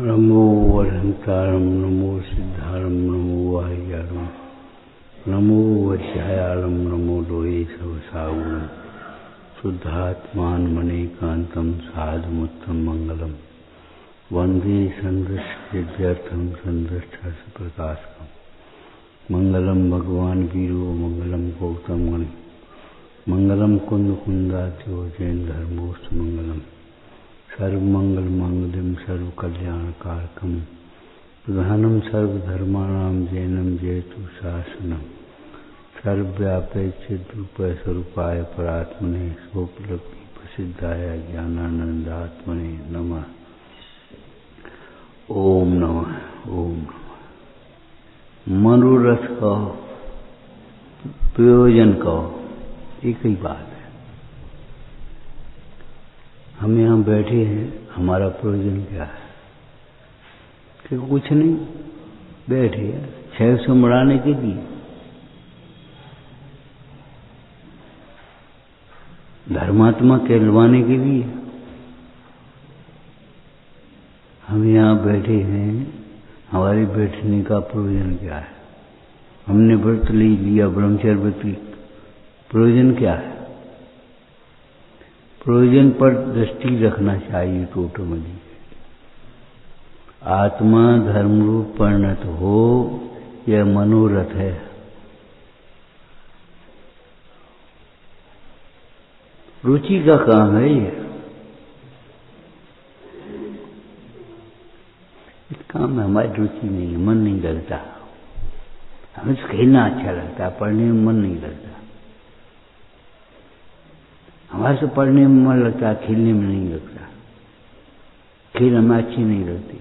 नमो वरहंतारं नमो सिद्धारं नमो वाह्यारं नमो वज्रायालं नमो लोहे सवसागुणं शुद्धात्मानमनेकान्तं साधुमुत्तम मंगलम वंदे संदृष्टव्यर्थम संदृष्टप्रकाशकम् मंगलम भगवान वीरो मंगलम गौतम गण मंगलम कुंद कुंदात्यो जैन धर्मोस्त मंगलम सर्वमंगल मांगल्यम सर्वकल्याणकारकम प्रधानम सर्वधर्माणां जैनम जयतु शासनम सर्वव्यापै चिद्रूपाय स्वरूपाय परात्मने सोपलब्धि प्रसिद्धाय ज्ञानानंदात्मने नमः। ओम नमः ओम नमः। मनोरथ का प्रयोजन का एक ही बात है। हम यहाँ बैठे हैं, हमारा प्रयोजन क्या है? कि कुछ नहीं, बैठे हैं 600 मराने के लिए। धर्मात्मा कहलवाने के लिए हम यहाँ बैठे हैं। हमारे बैठने का प्रयोजन क्या है? हमने व्रत ले लिया, ब्रह्मचर्य व्रत, प्रयोजन क्या है? प्रयोजन पर दृष्टि रखना चाहिए। टोटमली आत्मा धर्म रूप परिणत हो, यह मनोरथ है। रुचि का काम है ये। इस काम में हमारी रुचि नहीं है, मन नहीं लगता। हमें तो खेलना अच्छा लगता है, पढ़ने में मन नहीं लगता। हमारे से पढ़ने में मन लगता है, खेलने में नहीं लगता। खेल हमें अच्छी नहीं लगती,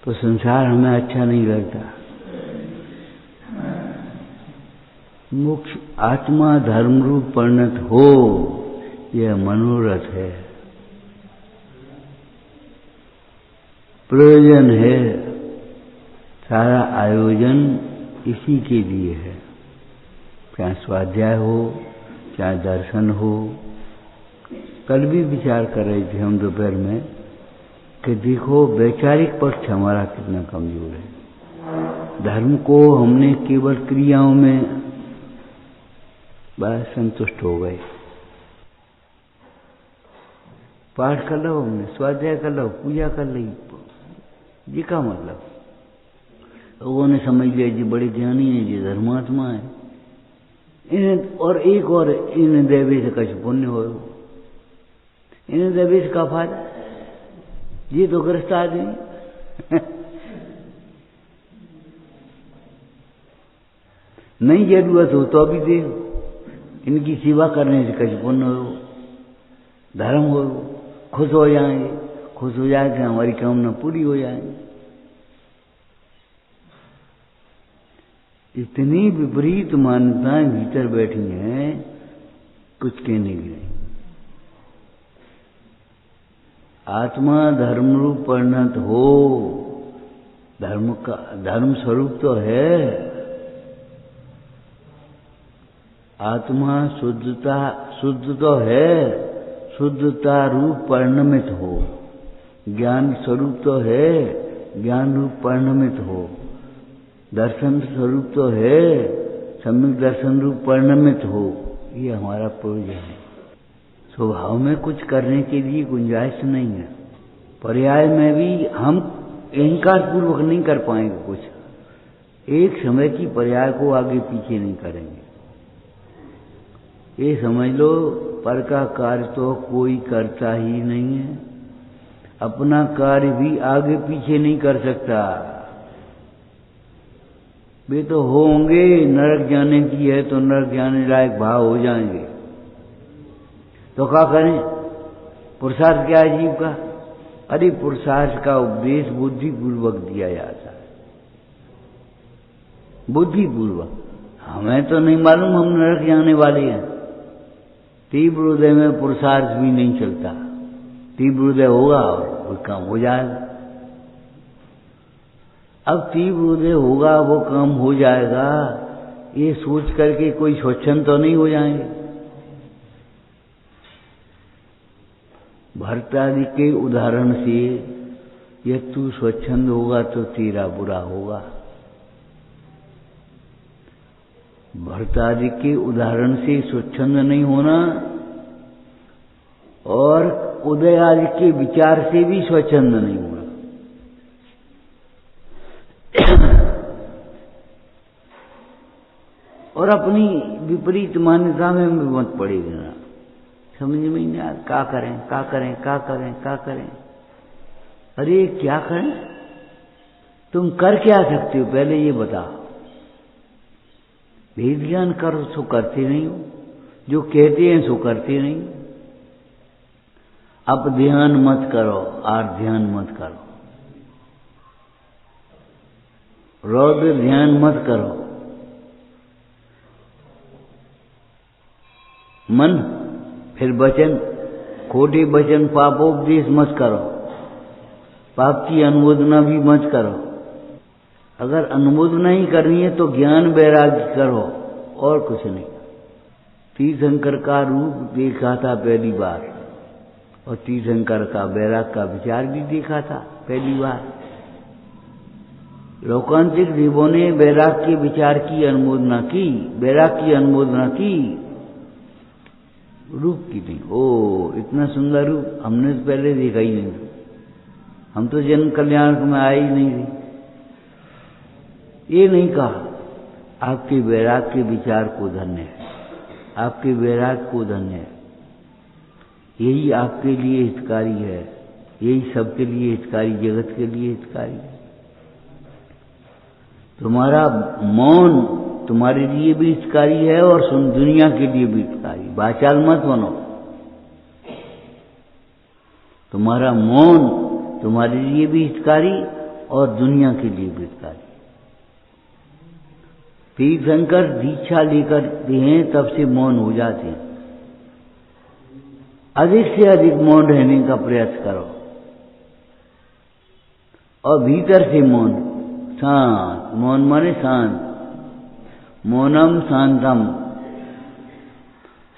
तो संसार हमें अच्छा नहीं लगता। मोक्ष आत्मा धर्म रूप परिणत हो, यह मनोरथ है, प्रयोजन है। सारा आयोजन इसी के लिए है। चाहे स्वाध्याय हो, चाहे दर्शन हो। कल भी विचार कर रहे थे हम दोपहर में कि देखो वैचारिक पक्ष हमारा कितना कमजोर है। धर्म को हमने केवल क्रियाओं में बस संतुष्ट हो गए। पाठ कर लो, हमने स्वाध्याय कर लो, पूजा कर ली, जी का मतलब लोगों ने समझ लिया जी बड़े ज्ञानी है, जी धर्मात्मा है। इन्हें और एक और इन्हें देवे से कछ पुण्य हो, इन्हें देवे से का फायदा? ये तो ग्रस्त आदमी नहीं जरूरत हो तो अभी दे, इनकी सेवा करने से कछ पुण्य हो, धर्म हो, खुश हो जाएंगे। खुश हो जाएंगे, हमारी कामना पूरी हो जाएंगी। इतनी विपरीत मान्यताएं भीतर बैठी हैं, कुछ कहने की नहीं। आत्मा धर्म रूप परिणत हो, धर्म का धर्म स्वरूप तो है। आत्मा शुद्ध तो है, शुद्धता रूप परिणमित हो। ज्ञान स्वरूप तो है, ज्ञान रूप परिणमित हो। दर्शन स्वरूप तो है, सम्यक दर्शन रूप परिणमित हो। ये हमारा प्रयोजन है। स्वभाव में कुछ करने के लिए गुंजाइश नहीं है। पर्याय में भी हम अहंकार पूर्वक नहीं कर पाएंगे कुछ। एक समय की पर्याय को आगे पीछे नहीं करेंगे। ये समझ लो, पर का कार्य तो कोई करता ही नहीं है। अपना कार्य भी आगे पीछे नहीं कर सकता। वे तो होंगे, नरक जाने की है तो नरक जाने लायक भाव हो जाएंगे, तो क्या करें? पुरुषार्थ क्या है जीव का? अरे पुरुषार्थ का उपदेश बुद्धिपूर्वक दिया जाता है, बुद्धिपूर्वक। हमें तो नहीं मालूम हम नरक जाने वाले हैं। तीव्र हृदय में पुरुषार्थ भी नहीं चलता। तीव्र हृदय होगा और वो काम हो जाएगा। अब तीव्र हृदय होगा, वो काम हो जाएगा, ये सोच करके कोई स्वच्छंद तो नहीं हो जाएंगे। भरतादि के उदाहरण से यह तू स्वच्छंद होगा तो तेरा बुरा होगा। भरतादि के उदाहरण से स्वच्छंद नहीं होना और उदय आदि के विचार से भी स्वच्छंद नहीं होना। और अपनी विपरीत मान्यता में मत पड़े रहना। समझ में नहीं आ, क्या करें क्या करें क्या करें क्या करें। अरे क्या करें? तुम कर क्या सकते हो पहले ये बताओ। वेद ज्ञान करो सो करते नहीं हो, जो कहते हैं सो करते नहीं। अब ध्यान मत करो और ध्यान मत करो, रौद्र ध्यान मत करो। मन फिर वचन, खोटे वचन पापोपदेश मत करो, पाप की अनुमोदना भी मत करो। अगर अनुमोदना ही करनी है तो ज्ञान वैराग्य करो और कुछ नहीं। तीर्थंकर का रूप देखा था पहली बार और तीर्थंकर का वैराग का विचार भी देखा था पहली बार। लोकांतिक देवों ने वैराग के विचार की अनुमोदना की, वैराग की अनुमोदना की, रूप की नहीं। ओ इतना सुंदर रूप हमने तो पहले देखा ही नहीं। हम तो जन्म कल्याण में आए ही नहीं थे। ये नहीं कहा आपके वैराग के विचार को धन्य है, आपके वैराग को धन्य है, यही आपके लिए हितकारी है, यही सबके लिए हितकारी, जगत के लिए हितकारी है। तुम्हारा मौन तुम्हारे लिए भी हितकारी है और दुनिया के लिए भी हितकारी। वाचाल मत बनो। तुम्हारा मौन तुम्हारे लिए भी हितकारी और दुनिया के लिए भी हितकारी। तीर्थंकर दीक्षा लेकर हैं तब से मौन हो जाते हैं। अधिक से अधिक मौन रहने का प्रयास करो और भीतर से मौन, शांत। मौन माने शांत, मौनम शांतम।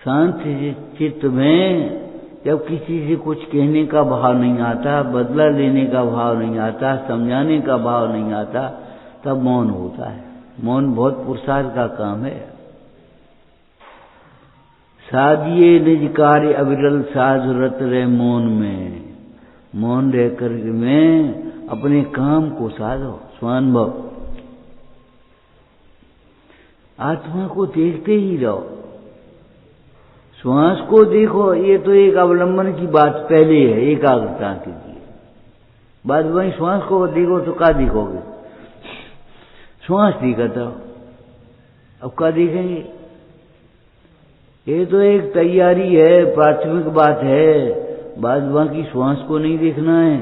शांत चित्त में जब किसी से कुछ कहने का भाव नहीं आता, बदला लेने का भाव नहीं आता, समझाने का भाव नहीं आता, तब मौन होता है। मौन बहुत पुरुषार्थ का काम है। साधिए निज कार्य अविरल साधुरत रहे मौन में। मौन रहकर में अपने काम को साधो, स्वानुभव। आत्मा को देखते ही रहो, श्वास को देखो। ये तो एक अवलंबन की बात पहले है, एकाग्रता कीजिए। बाद वही श्वास को देखो तो क्या देखोगे? श्वास दिखता हो, अब क्या देखेंगे? ये तो एक तैयारी है, प्राथमिक बात है। बाद बाकी श्वास को नहीं देखना है।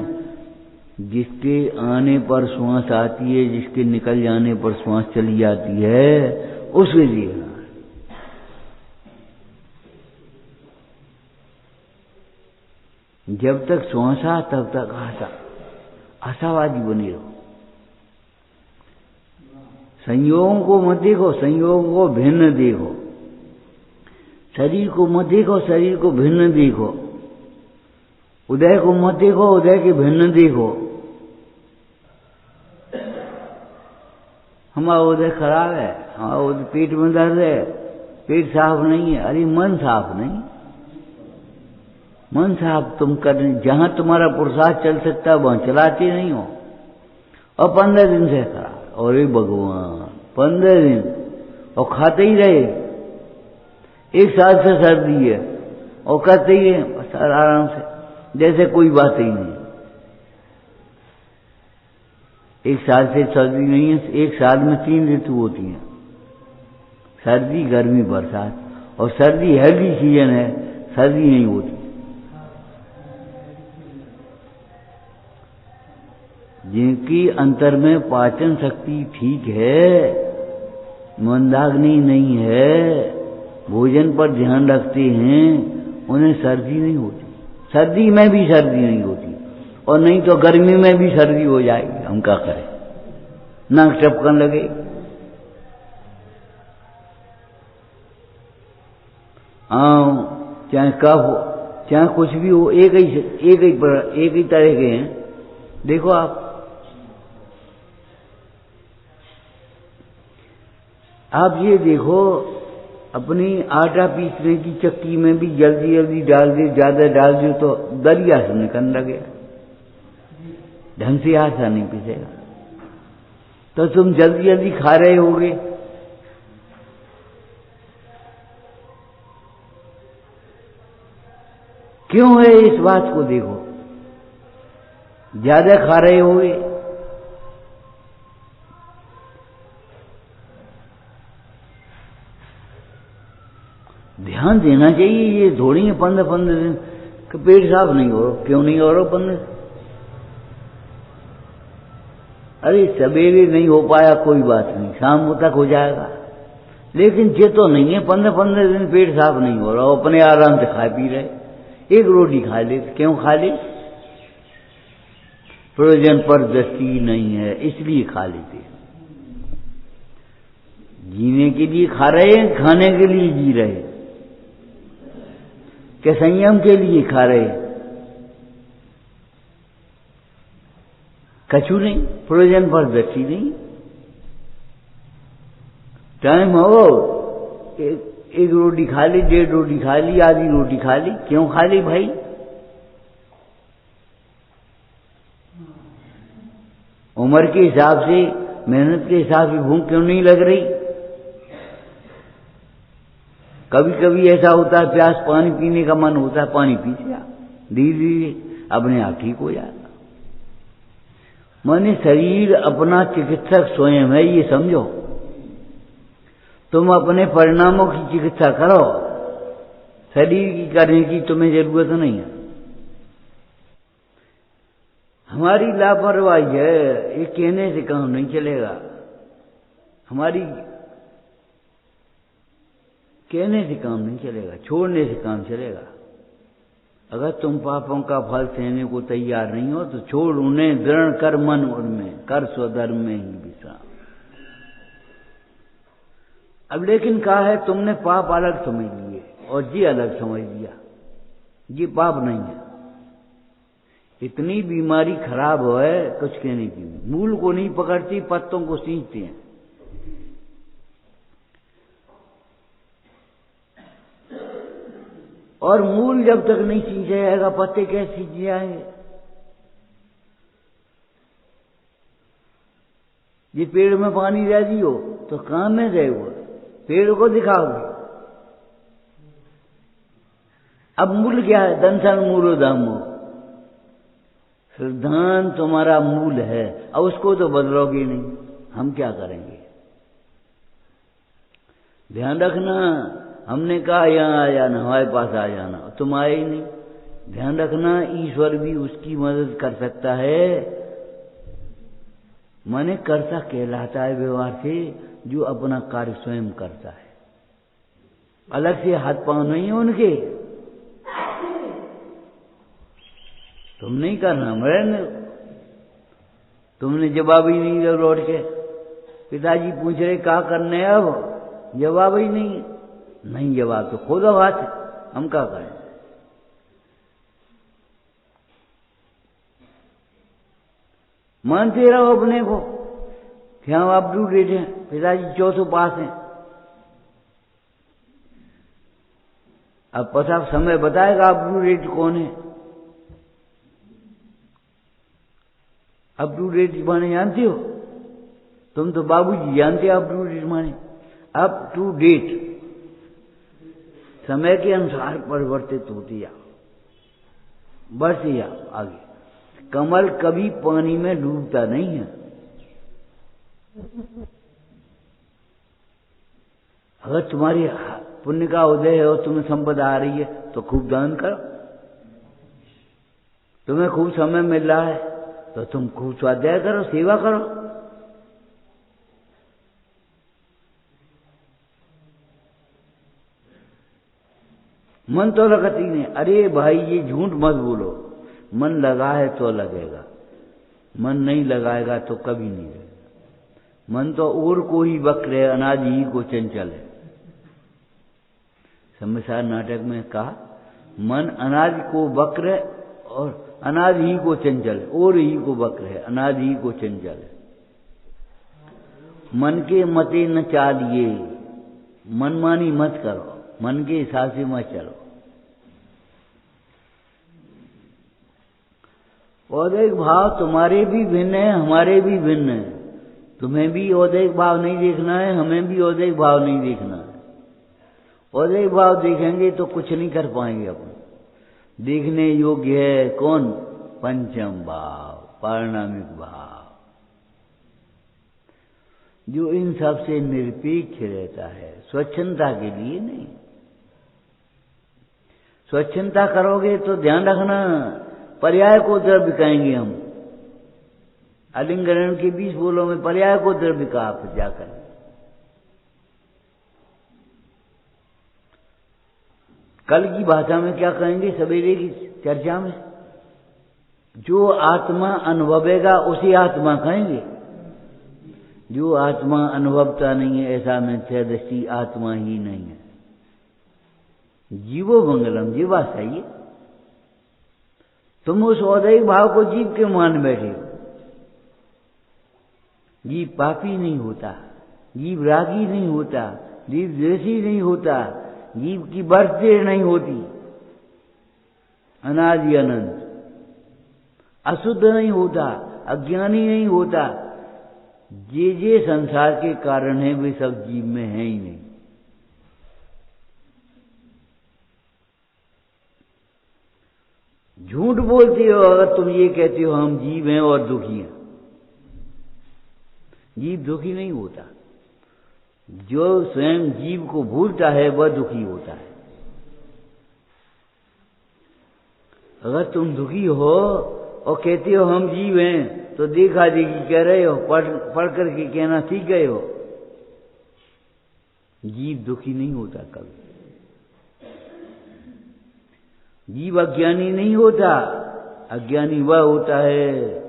जिसके आने पर श्वास आती है, जिसके निकल जाने पर श्वास चली जाती है, उसे देखना है। जब तक श्वास आ तब तक आशावादी बने रहो। संयोगों को मत देखो, संयोगों को भिन्न देखो। शरीर को मत देखो, शरीर को भिन्न देखो। उदय को मत देखो, उदय के भिन्न देखो। हमारा उदय खराब है, हमारा उदय पेट में दर्द है, पेट साफ नहीं है। अरे मन साफ नहीं, मन साफ तुम कर, जहां तुम्हारा पुरुषार्थ चल सकता है वहां चलाते नहीं हो। और 15 दिन से खराब। अरे भगवान, 15 दिन और खाते ही रहे। 1 साल से सर्दी है और करते ही है बस आराम से, जैसे कोई बात ही नहीं। 1 साल से सर्दी नहीं है। 1 साल में 3 ऋतु होती हैं, सर्दी, गर्मी, बरसात। और सर्दी हेल्दी सीजन है, सर्दी नहीं होती। जिनकी अंतर में पाचन शक्ति ठीक है, मंदाग्नि नहीं है, भोजन पर ध्यान रखते हैं, उन्हें सर्दी नहीं होती। सर्दी में भी सर्दी नहीं होती, और नहीं तो गर्मी में भी सर्दी हो जाएगी। हम क्या करें? नाक टपकन लगे। चाहे कफ हो, चाहे कुछ भी हो, एक ही तरह के हैं। देखो आप ये देखो, अपनी आटा पीसने की चक्की में भी जल्दी जल्दी डाल दे, ज्यादा डाल दो तो दरिया से निकलने लगे, ढंग से आटा नहीं पीसेगा। तो तुम जल्दी जल्दी खा रहे होगे। क्यों है इस बात को देखो, ज्यादा खा रहे होगे। ध्यान देना चाहिए, ये थोड़ी है 15 दिन कि पेट साफ नहीं हो। क्यों नहीं हो रहा 15? अरे सवेरे नहीं हो पाया कोई बात नहीं, शाम तक हो जाएगा। लेकिन ये तो नहीं है 15 दिन पेट साफ नहीं हो रहा, अपने आराम से खा पी रहे। एक रोटी खा ले, क्यों खा ले? प्रयोजन पर दृष्टि नहीं है इसलिए खा लेते। जीने के लिए खा रहे हैं, खाने के लिए जी रहे, कि संयम के लिए खा रहे? कछु नहीं, प्रयोजन पर दृष्टि नहीं। टाइम हो, एक रोटी खा ली, 1.5 रोटी खा ली, आधी रोटी खा ली, क्यों खा ली भाई? उम्र के हिसाब से, मेहनत के हिसाब से भूख क्यों नहीं लग रही? कभी कभी ऐसा होता है प्यास, पानी पीने का मन होता है, पानी पी लिया, धीरे धीरे अपने आप ठीक हो जाएगा। माने शरीर अपना चिकित्सक स्वयं है, ये समझो। तुम अपने परिणामों की चिकित्सा करो, शरीर की करने की तुम्हें जरूरत नहीं है। हमारी लापरवाही है, ये कहने से काम नहीं चलेगा। हमारी कहने से काम नहीं चलेगा, छोड़ने से काम चलेगा। अगर तुम पापों का फल सहने को तैयार नहीं हो तो छोड़ उन्हें, दृढ़ कर मन उनमें, कर स्वधर्म में ही विश्राम। अब लेकिन कहा है तुमने पाप अलग समझ लिए और ये अलग समझ लिया, ये पाप नहीं है। इतनी बीमारी खराब है कुछ कहने की, मूल को नहीं पकड़ती, पत्तों को सींचते हैं। और मूल जब तक नहीं सींचा जाएगा, पत्ते कैसे सींच जाएंगे? ये पेड़ में पानी दे दियो तो काम में जाएगा, पेड़ को दिखाओगे। अब मूल क्या है? दंसन मूलो धामो, सिद्धांत तुम्हारा मूल है, अब उसको तो बदलोगे नहीं, हम क्या करेंगे? ध्यान रखना, हमने कहा यहाँ आ जाना, हमारे पास आ जाना, तुम आए ही नहीं। ध्यान रखना, ईश्वर भी उसकी मदद कर सकता है, माने कर्ता कहलाता है व्यवहार से, जो अपना कार्य स्वयं करता है, अलग से हाथ पांव नहीं है उनके। तुम नहीं करना, मरने। तुमने जवाब ही नहीं दिया लौट के। पिताजी पूछ रहे क्या करने, अब जवाब ही नहीं। नहीं जवाब तो खोदो हाथ, हम क्या करें? मानते रहो अपने को कि हम अप टू डेट हैं, पिताजी 400 पास हैं। अब पता समय बताएगा अप टू डेट कौन है। अप टू डेट माने जानते हो? तुम तो बाबूजी जानते हो अप टू डेट माने। अप टू डेट समय के अनुसार परिवर्तित होती है, बढ़ती है आगे। कमल कभी पानी में डूबता नहीं है। अगर तुम्हारी पुण्य का उदय है और तुम्हें संपदा आ रही है तो खूब दान करो। तुम्हें खूब समय मिल रहा है तो तुम खूब स्वाध्याय करो, सेवा करो। मन तो लगती नहीं। अरे भाई ये झूठ मत बोलो, मन लगा है तो लगेगा, मन नहीं लगाएगा तो कभी नहीं लगेगा। मन तो और को ही वक्र है, अनाज ही को चंचल है। सम्यसार नाटक में कहा मन अनाज को वक्र और अनादि ही को चंचल, और ही को वक्र है, अनादि ही को चंचल है। मन के मते न चालिए, मनमानी मत करो, मन के हिसाब से मत चलो। औदैहिक भाव तुम्हारे भी भिन्न है, हमारे भी भिन्न है। तुम्हें भी औदैहिक भाव नहीं देखना है, हमें भी औदैहिक भाव नहीं देखना है। औदैहिक भाव देखेंगे तो कुछ नहीं कर पाएंगे अपन। देखने योग्य है कौन? पंचम भाव, पारणामिक भाव, जो इन सब से निरपेक्ष रहता है, स्वच्छंदता के लिए नहीं। स्वच्छंदता करोगे तो ध्यान रखना, पर्याय को द्रव्य कहेंगे हम। अलिंगरण के 20 बोलों में पर्याय को द्रव्य कहा आप जाकर। कल की भाषा में क्या कहेंगे, सवेरे की चर्चा में? जो आत्मा अनुभवेगा उसी आत्मा कहेंगे। जो आत्मा अनुभवता नहीं है, ऐसा मिथ्या दृष्टि आत्मा ही नहीं है। जीवो मंगलम, जीवा सही है। तुम उस औदैहिक भाव को जीव के मान बैठे हो। जीव पापी नहीं होता, जीव रागी नहीं होता, जीव द्वेषी नहीं होता, जीव की बर्थ नहीं होती, अनादि अनंत, अशुद्ध नहीं होता, अज्ञानी नहीं होता। जे संसार के कारण है वे सब जीव में है ही नहीं। झूठ बोलते हो अगर तुम ये कहते हो हम जीव हैं और दुखी हैं। जीव दुखी नहीं होता, जो स्वयं जीव को भूलता है वह दुखी होता है। अगर तुम दुखी हो और कहते हो हम जीव हैं, तो देखा देखी कह रहे हो, पढ़ करके कहना सीख गए हो। जीव दुखी नहीं होता कभी। जीव अज्ञानी नहीं होता, अज्ञानी वह होता है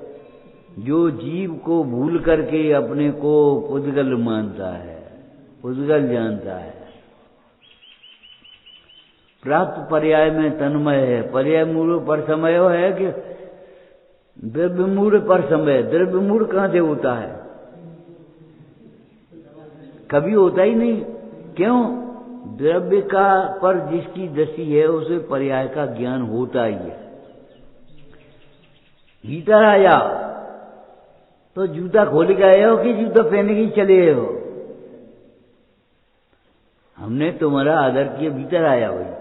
जो जीव को भूल करके अपने को पुद्गल मानता है, पुद्गल जानता है। प्राप्त पर्याय में तन्मय है। पर्याय मूल पर समय है कि द्रव्य मूल पर समय? द्रव्य मूल कहां से होता है? कभी होता ही नहीं। क्यों? द्रव्य का पर जिसकी दृष्टि है उसे पर्याय का ज्ञान होता ही है। भीतर आया तो जूता खोल के आए हो कि जूता पहने के चले हो? हमने तुम्हारा आदर किया, भीतर आया भाई,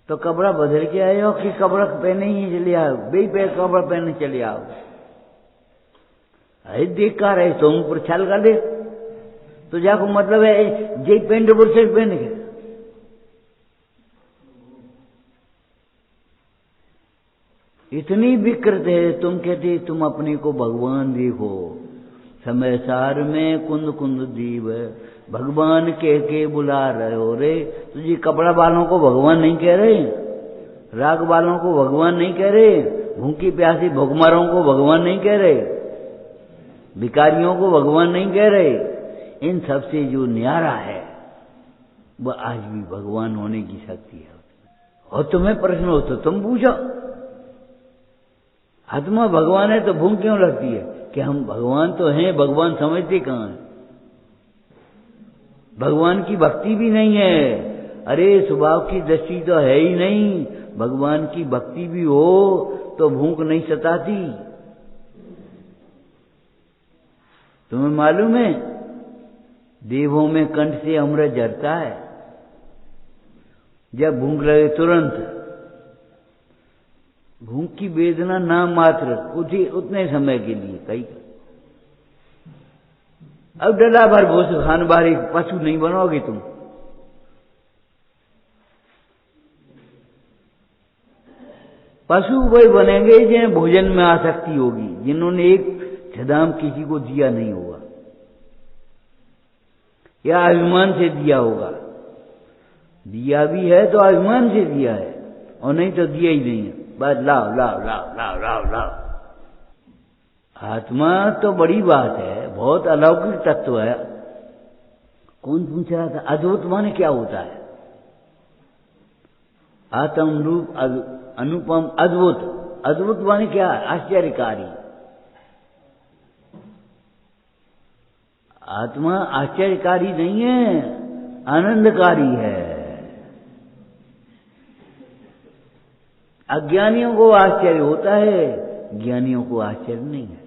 तो कपड़ा बदल के आए हो कि कपड़ा पहने ही चले आओ? बेपैर कपड़ा पहने चले आओ। अरे देख कर रहे तो ऊपर छाल कर दे तो जाको मतलब है जे पेंट बुर शर्ट पहन के। इतनी विकृत है, तुम कहते तुम अपने को भगवान देखो। समय सार में कुंद कुंद दीव भगवान कह के बुला रहे हो रे। तो ये कपड़ा वालों को भगवान नहीं कह रहे, राग वालों को भगवान नहीं कह रहे, भूखी प्यासी भुखमरों को भगवान नहीं कह रहे, भिखारियों को भगवान नहीं कह रहे। इन सबसे जो न्यारा है वह आज भी भगवान होने की शक्ति है। और तुम्हें प्रश्न हो तो तुम पूछो, आत्मा भगवान है तो भूख क्यों लगती है कि हम भगवान तो हैं, भगवान समझते कहां है? भगवान की भक्ति भी नहीं है। अरे स्वभाव की दृष्टि तो है ही नहीं। भगवान की भक्ति भी हो तो भूख नहीं सताती। तुम्हें मालूम है देवों में कंठ से अमृत झरता है। जब भूख लगे तुरंत, भूख की वेदना नाम मात्र, उतने समय के लिए कई। अब डला भर भूस खान बारी पशु नहीं बनोगे तुम। पशु वही बनेंगे जिन्हें भोजन में आसक्ति होगी, जिन्होंने एक छदाम किसी को दिया नहीं होगा या अभिमान से दिया होगा। दिया भी है तो अभिमान से दिया है, और नहीं तो दिया ही नहीं है। बस लाओ लाओ लाओ लाओ लाओ लाओ। आत्मा तो बड़ी बात है, बहुत अलौकिक तत्व है। कौन पूछ रहा था? अद्भुत माने क्या होता है? आत्म रूप अनुपम अद्भुत। अद्भुत माने क्या? आश्चर्यकारी। आत्मा आश्चर्यकारी नहीं है, आनंदकारी है। अज्ञानियों को आश्चर्य होता है, ज्ञानियों को आश्चर्य नहीं है।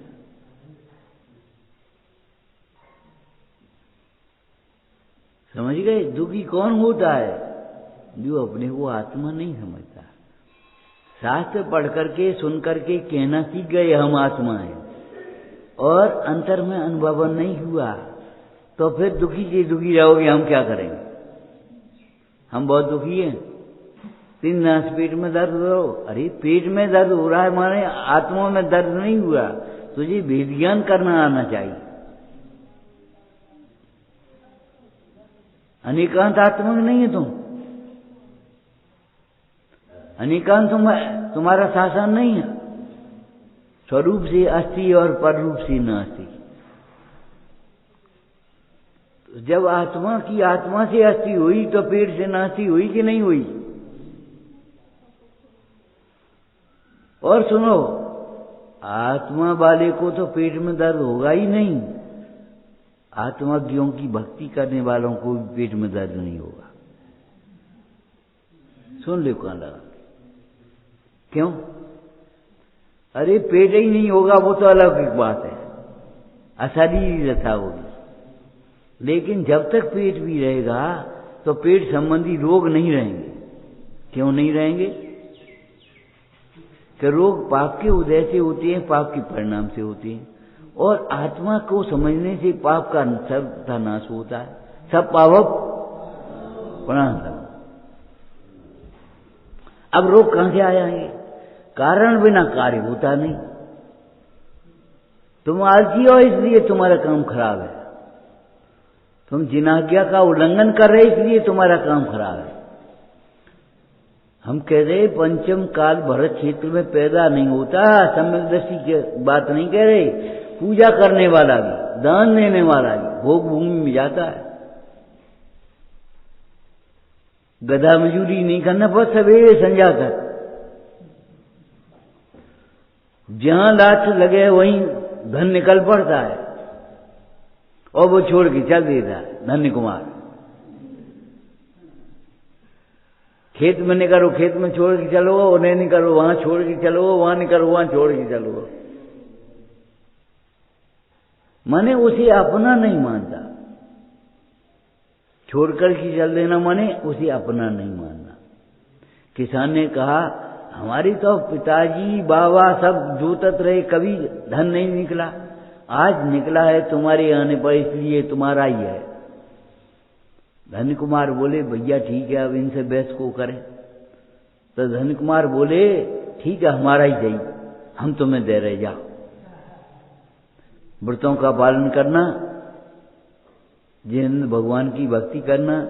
समझ गए? दुखी कौन होता है? जो अपने को आत्मा नहीं समझता। शास्त्र पढ़ करके सुन करके कहना सीख गए हम आत्मा है, और अंतर में अनुभव नहीं हुआ, तो फिर दुखी से दुखी रहोगे। हम क्या करेंगे? हम बहुत दुखी हैं। 3 दिन से पेट में दर्द हो, अरे पेट में दर्द हो रहा है माने आत्मा में दर्द नहीं हुआ। तुझे वेद ज्ञान करना आना चाहिए। अनेकांत आत्मा नहीं है तुम। अनेकांत तुम्हारा शासन नहीं है। स्वरूप से अस्थि और पररूप से नास्ति। तो जब आत्मा की आत्मा से अस्थि हुई तो पेट से नास्ति हुई कि नहीं हुई? और सुनो, आत्मा वाले को तो पेट में दर्द होगा ही नहीं। आत्मज्ञों की भक्ति करने वालों को भी पेट में दर्द नहीं होगा। सुन ले कहां लगा? क्यों? अरे पेट ही नहीं होगा वो तो अलग एक बात है, अशरीरता होगी। लेकिन जब तक पेट भी रहेगा तो पेट संबंधी रोग नहीं रहेंगे। क्यों नहीं रहेंगे? कि रोग पाप के उदय से होते हैं, पाप के परिणाम से होते हैं, और आत्मा को समझने से पाप का सर्वथा नाश होता है। सब पावक प्रणाम। अब रोग कहां से आ जाएंगे? कारण बिना कार्य होता नहीं। तुम आलसी हो इसलिए तुम्हारा काम खराब है। तुम जिनाज्ञा का उल्लंघन कर रहे इसलिए तुम्हारा काम खराब है। हम कह रहे पंचम काल भरत क्षेत्र में पैदा नहीं होता, सम्यक दृष्टि की बात नहीं कह रहे। पूजा करने वाला भी, दान देने वाला भी भोग भूमि में जाता है। गधा मजूरी नहीं करना पर सवेरे संध्या कर। जहां लात लगे वहीं धन निकल पड़ता है, और वो छोड़ के चल देता है। धन्य कुमार, खेत में नहीं करो, खेत में छोड़ के चलो, उन्हें नहीं करो, वहां छोड़ के चलो, वहां नहीं करो, वहां छोड़ के चलो। माने उसे अपना नहीं मानता। छोड़कर के चल देना माने उसे अपना नहीं मानना। किसान ने कहा हमारी तो पिताजी बाबा सब जोतत रहे, कभी धन नहीं निकला, आज निकला है तुम्हारे आने पर, इसलिए तुम्हारा ही है। धन्य कुमार बोले भैया ठीक है, अब इनसे बहस को करें। तो धन्य कुमार बोले ठीक है, हमारा ही चाहिए, हम तुम्हें दे रहे, जाओ। व्रतों का पालन करना, जिन भगवान की भक्ति करना,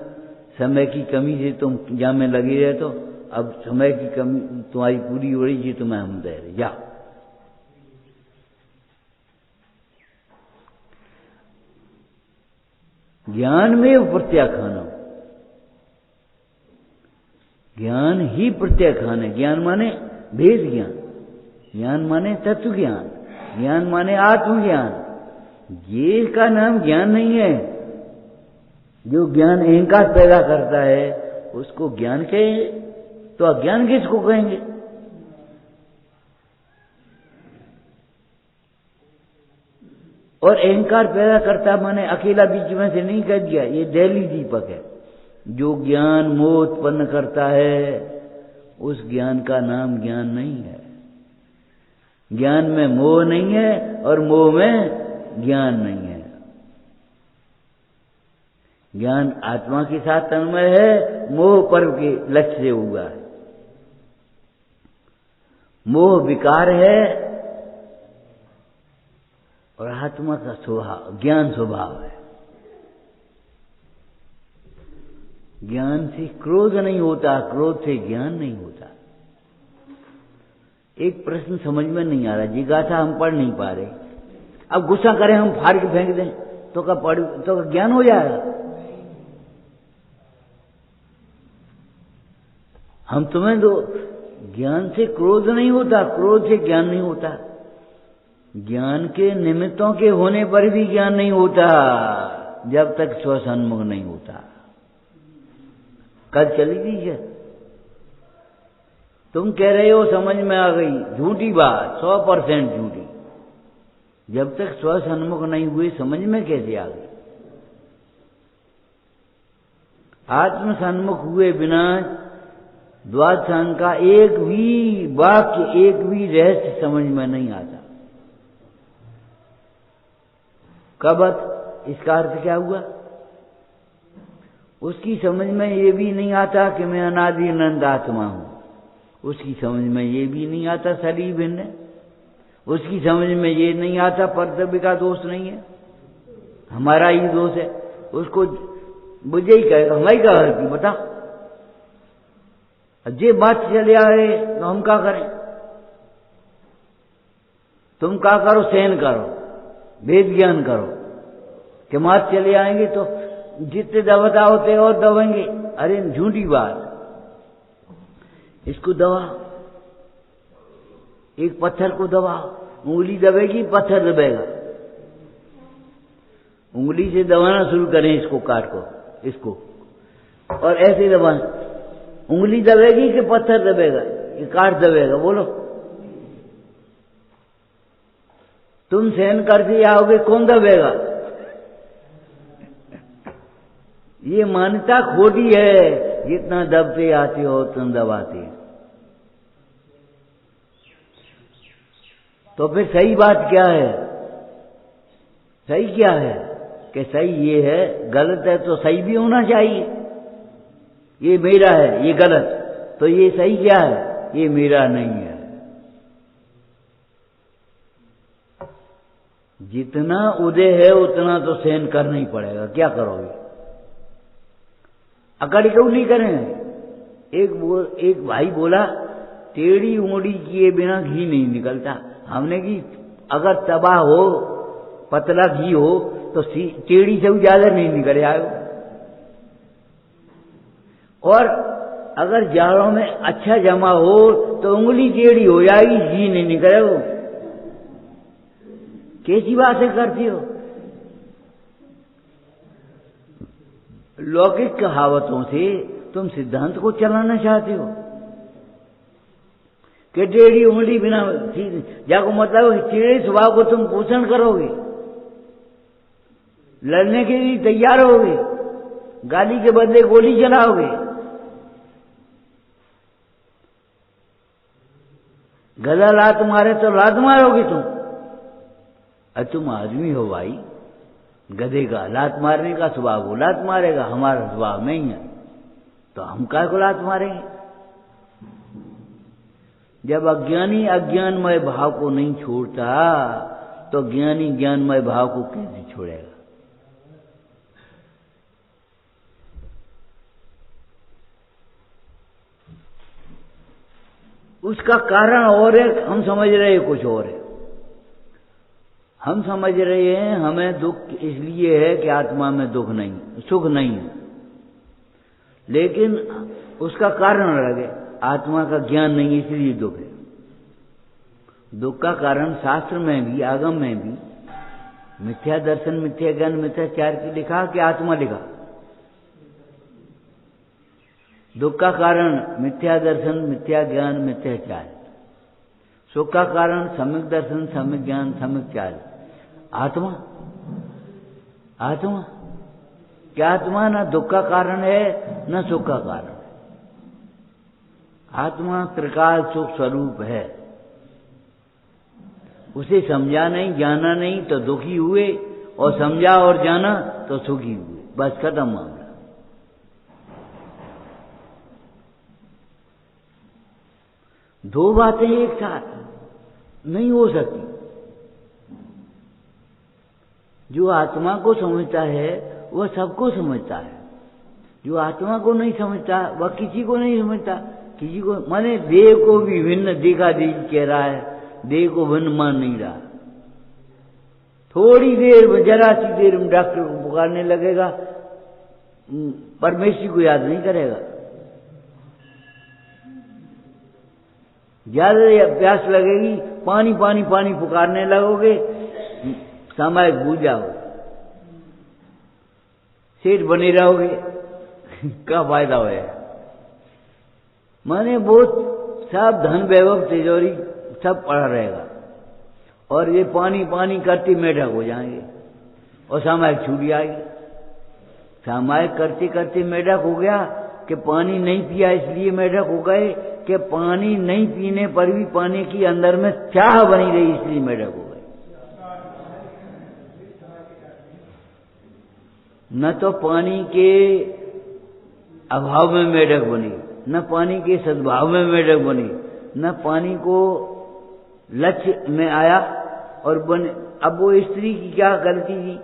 समय की कमी से तुम जहां में लगे रहे, तो अब समय की कमी तुम्हारी पूरी हो रही है, तुम्हें हम दे रहे, जाओ। ज्ञान में प्रत्याख्यान, ज्ञान ही प्रत्याख्यान है। ज्ञान माने भेद ज्ञान, ज्ञान माने तत्व ज्ञान, ज्ञान माने आत्मज्ञान। ये का नाम ज्ञान नहीं है। जो ज्ञान अहंकार पैदा करता है उसको ज्ञान कहे, तो अज्ञान किसको कहेंगे? और अहंकार पैदा करता माने अकेला बीच में से नहीं कह दिया, ये दैली दीपक है। जो ज्ञान मोह उत्पन्न करता है उस ज्ञान का नाम ज्ञान नहीं है। ज्ञान में मोह नहीं है और मोह में ज्ञान नहीं है। ज्ञान आत्मा के साथ तन्मय है, मोह पर्व के लक्ष्य से हुआ है। मोह विकार है और आत्मा का स्वभाव ज्ञान स्वभाव है। ज्ञान से क्रोध नहीं होता, क्रोध से ज्ञान नहीं होता। एक प्रश्न समझ में नहीं आ रहा, जिज्ञासा हम पढ़ नहीं पा रहे। अब गुस्सा करें हम, फाड़ के फेंक दें तो क्या पढ़, तो ज्ञान हो जाएगा? हम तुम्हें तो ज्ञान से क्रोध नहीं होता, क्रोध से ज्ञान नहीं होता। ज्ञान के निमित्तों के होने पर भी ज्ञान नहीं होता जब तक स्वसन्मुख नहीं होता। कल चली गई है, तुम कह रहे हो समझ में आ गई, झूठी बात, 100% झूठी। जब तक स्वसन्मुख नहीं हुए समझ में कैसे आ गई? आत्म सन्मुख हुए बिना द्वादशांग का एक भी वाक्य, एक भी रहस्य समझ में नहीं आता। कबत इसका अर्थ क्या हुआ? उसकी समझ में ये भी नहीं आता कि मैं अनादि अनंत आत्मा हूं। उसकी समझ में ये भी नहीं आता शरीर भिन्न है। उसकी समझ में ये नहीं आता कर्तव्य का दोष नहीं है, हमारा ही दोष है। उसको मुझे ही कहेगा, हमारी क्या गलती बता। जे बात चले आए तो हम क्या करें? तुम क्या करो? सहन करो, वेद ज्ञान करो कि मात चले आएंगे तो जितने दबाता होते और दबेंगे। अरे झूठी बात। इसको दबा, एक पत्थर को दबा, उंगली दबेगी, पत्थर दबेगा। उंगली से दबाना शुरू करें इसको, काट को, इसको, और ऐसे दबाएं। उंगली दबेगी कि पत्थर दबेगा? ये काट दबेगा। बोलो, तुम सहन करते आओगे, कौन दबेगा? ये मान्यता खोटी है। जितना दबते आते हो तुम दबाते। तो फिर सही बात क्या है? सही क्या है? कि सही ये है, गलत है तो सही भी होना चाहिए। ये मेरा है, ये गलत, तो ये सही क्या है? ये मेरा नहीं है। जितना उदय है उतना तो सहन करना ही पड़ेगा। क्या करोगे? अकड़ क्यों नहीं करें? एक भाई बोला, टेढ़ी उंगली किए बिना घी नहीं निकलता। हमने की अगर तवा हो, पतला घी हो तो टेढ़ी से भी ज्यादा नहीं निकल आए। और अगर जाड़ों में अच्छा जमा हो तो उंगली टेढ़ी हो जाएगी, घी नहीं निकलेगा। कैसी बातें करती हो? लौकिक कहावतों से तुम सिद्धांत को चलाना चाहते हो कि टेढ़ी उंगली बिना जाको मतलब टेढ़े स्वभाव को तुम पोषण करोगे, लड़ने के लिए तैयार होगे, गाली के बदले गोली चलाओगे। गला लात मारे तो लात मारोगे तुम। अरे तुम आदमी हो भाई, गधे का लात मारने का स्वभाव हो, लात मारेगा। हमारा स्वभाव नहीं है तो हम काय को लात मारेंगे? जब अज्ञानी अज्ञानमय भाव को नहीं छोड़ता तो ज्ञानी ज्ञानमय भाव को कैसे छोड़ेगा? उसका कारण और है, हम समझ रहे हैं कुछ और है। हम समझ रहे हैं हमें दुख इसलिए है कि आत्मा में दुख नहीं, सुख नहीं है, लेकिन उसका कारण अलग है। आत्मा का ज्ञान नहीं इसलिए दुख है। दुख का कारण शास्त्र में भी, आगम में भी मिथ्या दर्शन, मिथ्या ज्ञान, मिथ्याचार की लिखा कि आत्मा लिखा। दुख का कारण मिथ्या दर्शन, मिथ्या ज्ञान, मिथ्याचार। सुख का कारण सम्यक दर्शन, सम्यक ज्ञान, सम्यक चाल। आत्मा, आत्मा क्या? आत्मा ना दुख का कारण है न सुख का कारण है। आत्मा त्रिकाल सुख स्वरूप है। उसे समझा नहीं, जाना नहीं तो दुखी हुए, और समझा और जाना तो सुखी हुए। बस खत्म मामला। दो बातें एक साथ नहीं हो सकती। जो आत्मा को समझता है वह सबको समझता है। जो आत्मा को नहीं समझता वह किसी को नहीं समझता। किसी को माने देह को भी भिन्न देखा देख कह रहा है, देह को भिन्न मान नहीं रहा। थोड़ी देर में, जरा सी देर में डॉक्टर को पुकारने लगेगा, परमेश्वर को याद नहीं करेगा। ज्यादा प्यास लगेगी, पानी पानी पानी पुकारने लगोगे, सामायिक भूल जाओ, सेठ बने रहोगे, क्या फायदा होगा। माने बहुत सब धन वैभव तिजोरी सब पड़ा रहेगा, और ये पानी पानी करते मेढक हो जाएंगे और सामायिक छूट जाएगी। सामायिक करते करते मेढक हो गया कि पानी नहीं पिया इसलिए मेढक हो गए, कि पानी नहीं पीने पर भी पानी की अंदर में चाह बनी रही इसलिए मेढक हो गए। न तो पानी के अभाव में मेढक बनी, न पानी के सद्भाव में मेढक बनी, न पानी को लक्ष्य में आया और बने। अब वो स्त्री की क्या गलती थी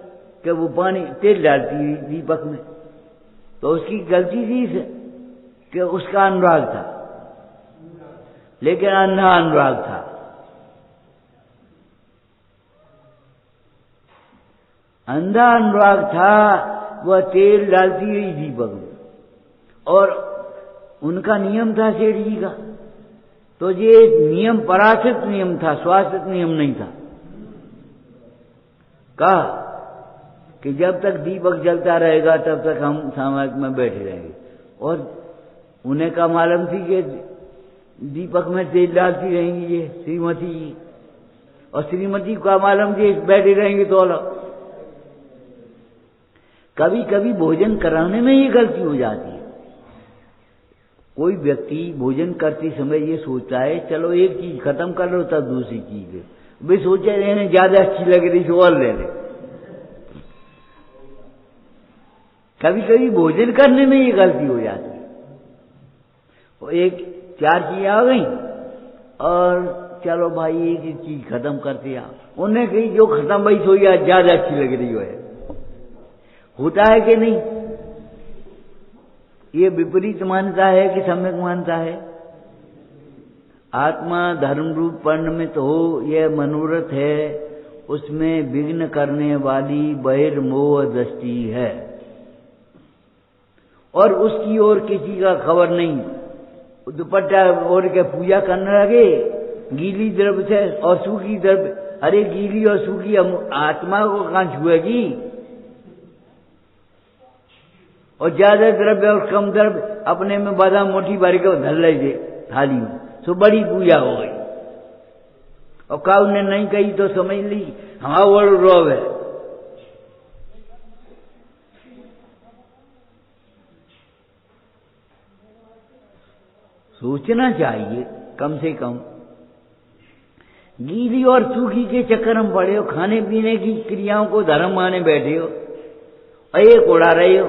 कि वो पानी तेल डालती थी दीपक में, तो उसकी गलती थी कि उसका अनुराग था, लेकिन अंधा अनुराग था। अंधा अनुराग था, वह तेल डालती रही दीपक में, और उनका नियम था सेठ जी का, तो ये नियम पराश्रित नियम था, स्वाश्रित नियम नहीं था। कहा कि जब तक दीपक जलता रहेगा तब तक हम सामायिक में बैठे रहेंगे, और उन्हें का मालूम थी कि दीपक में तेल डालती रहेंगी ये श्रीमती जी, और श्रीमती को मालूम थी बैठे रहेंगे तो अलग। कभी कभी भोजन कराने में ये गलती हो जाती है। कोई व्यक्ति भोजन करते समय ये सोचता है चलो एक चीज खत्म कर लो तब दूसरी चीज है, वे सोचे रहे ज्यादा अच्छी लग रही तो और ले ले। कभी कभी भोजन करने में ये गलती हो जाती है, वो एक चार चीजें आ गई और चलो भाई एक एक चीज खत्म करते आप, उन्हें कही जो खत्म भाई सो या ज्यादा अच्छी लग रही है। होता है कि नहीं? ये विपरीत मानता है कि सम्यक मानता है? आत्मा धर्म रूप परिणमित हो यह मनोरथ है, उसमें विघ्न करने वाली बहिर्मोह दृष्टि है, और उसकी ओर किसी का खबर नहीं। दुपट्टा ओढ़ के पूजा करने लगे गीली द्रव्य से और सूखी द्रव्य, अरे गीली और सूखी आत्मा को कहां छुएगी? और ज्यादा द्रव्य और कम द्रव्य अपने में बादाम मुट्ठी भर के धर ले थाली में, तो बड़ी पूजा हो गई। और काऊ ने नहीं कही तो समझ ली हमारा बड़ रोब है। सोचना चाहिए कम से कम। गीली और सूखी के चक्कर में पड़े हो, खाने पीने की क्रियाओं को धर्म माने बैठे हो और एक उड़ा रहे हो।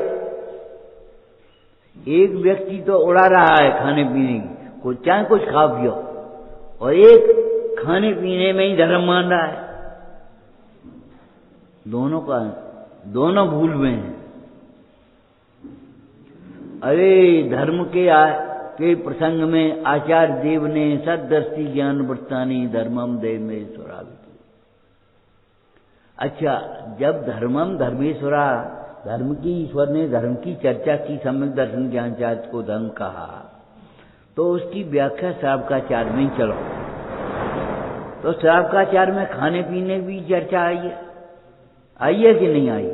एक व्यक्ति तो उड़ा रहा है खाने पीने की, को चाहे कुछ खा पियो, और एक खाने पीने में ही धर्म मान रहा है। दोनों भूल में हैं। अरे धर्म के प्रसंग में आचार्य देव ने सददृष्टि ज्ञान वृत्तानि धर्मम धर्मेश्वरावितु। अच्छा, जब धर्मम धर्मेश्वरा, धर्म की ईश्वर ने धर्म की चर्चा की, सम्यक दर्शन ज्ञानचार्य को धर्म कहा, तो उसकी व्याख्या श्रावकाचार्य में चलो। तो श्रावकाचार्य में खाने पीने की चर्चा आई है कि नहीं आई?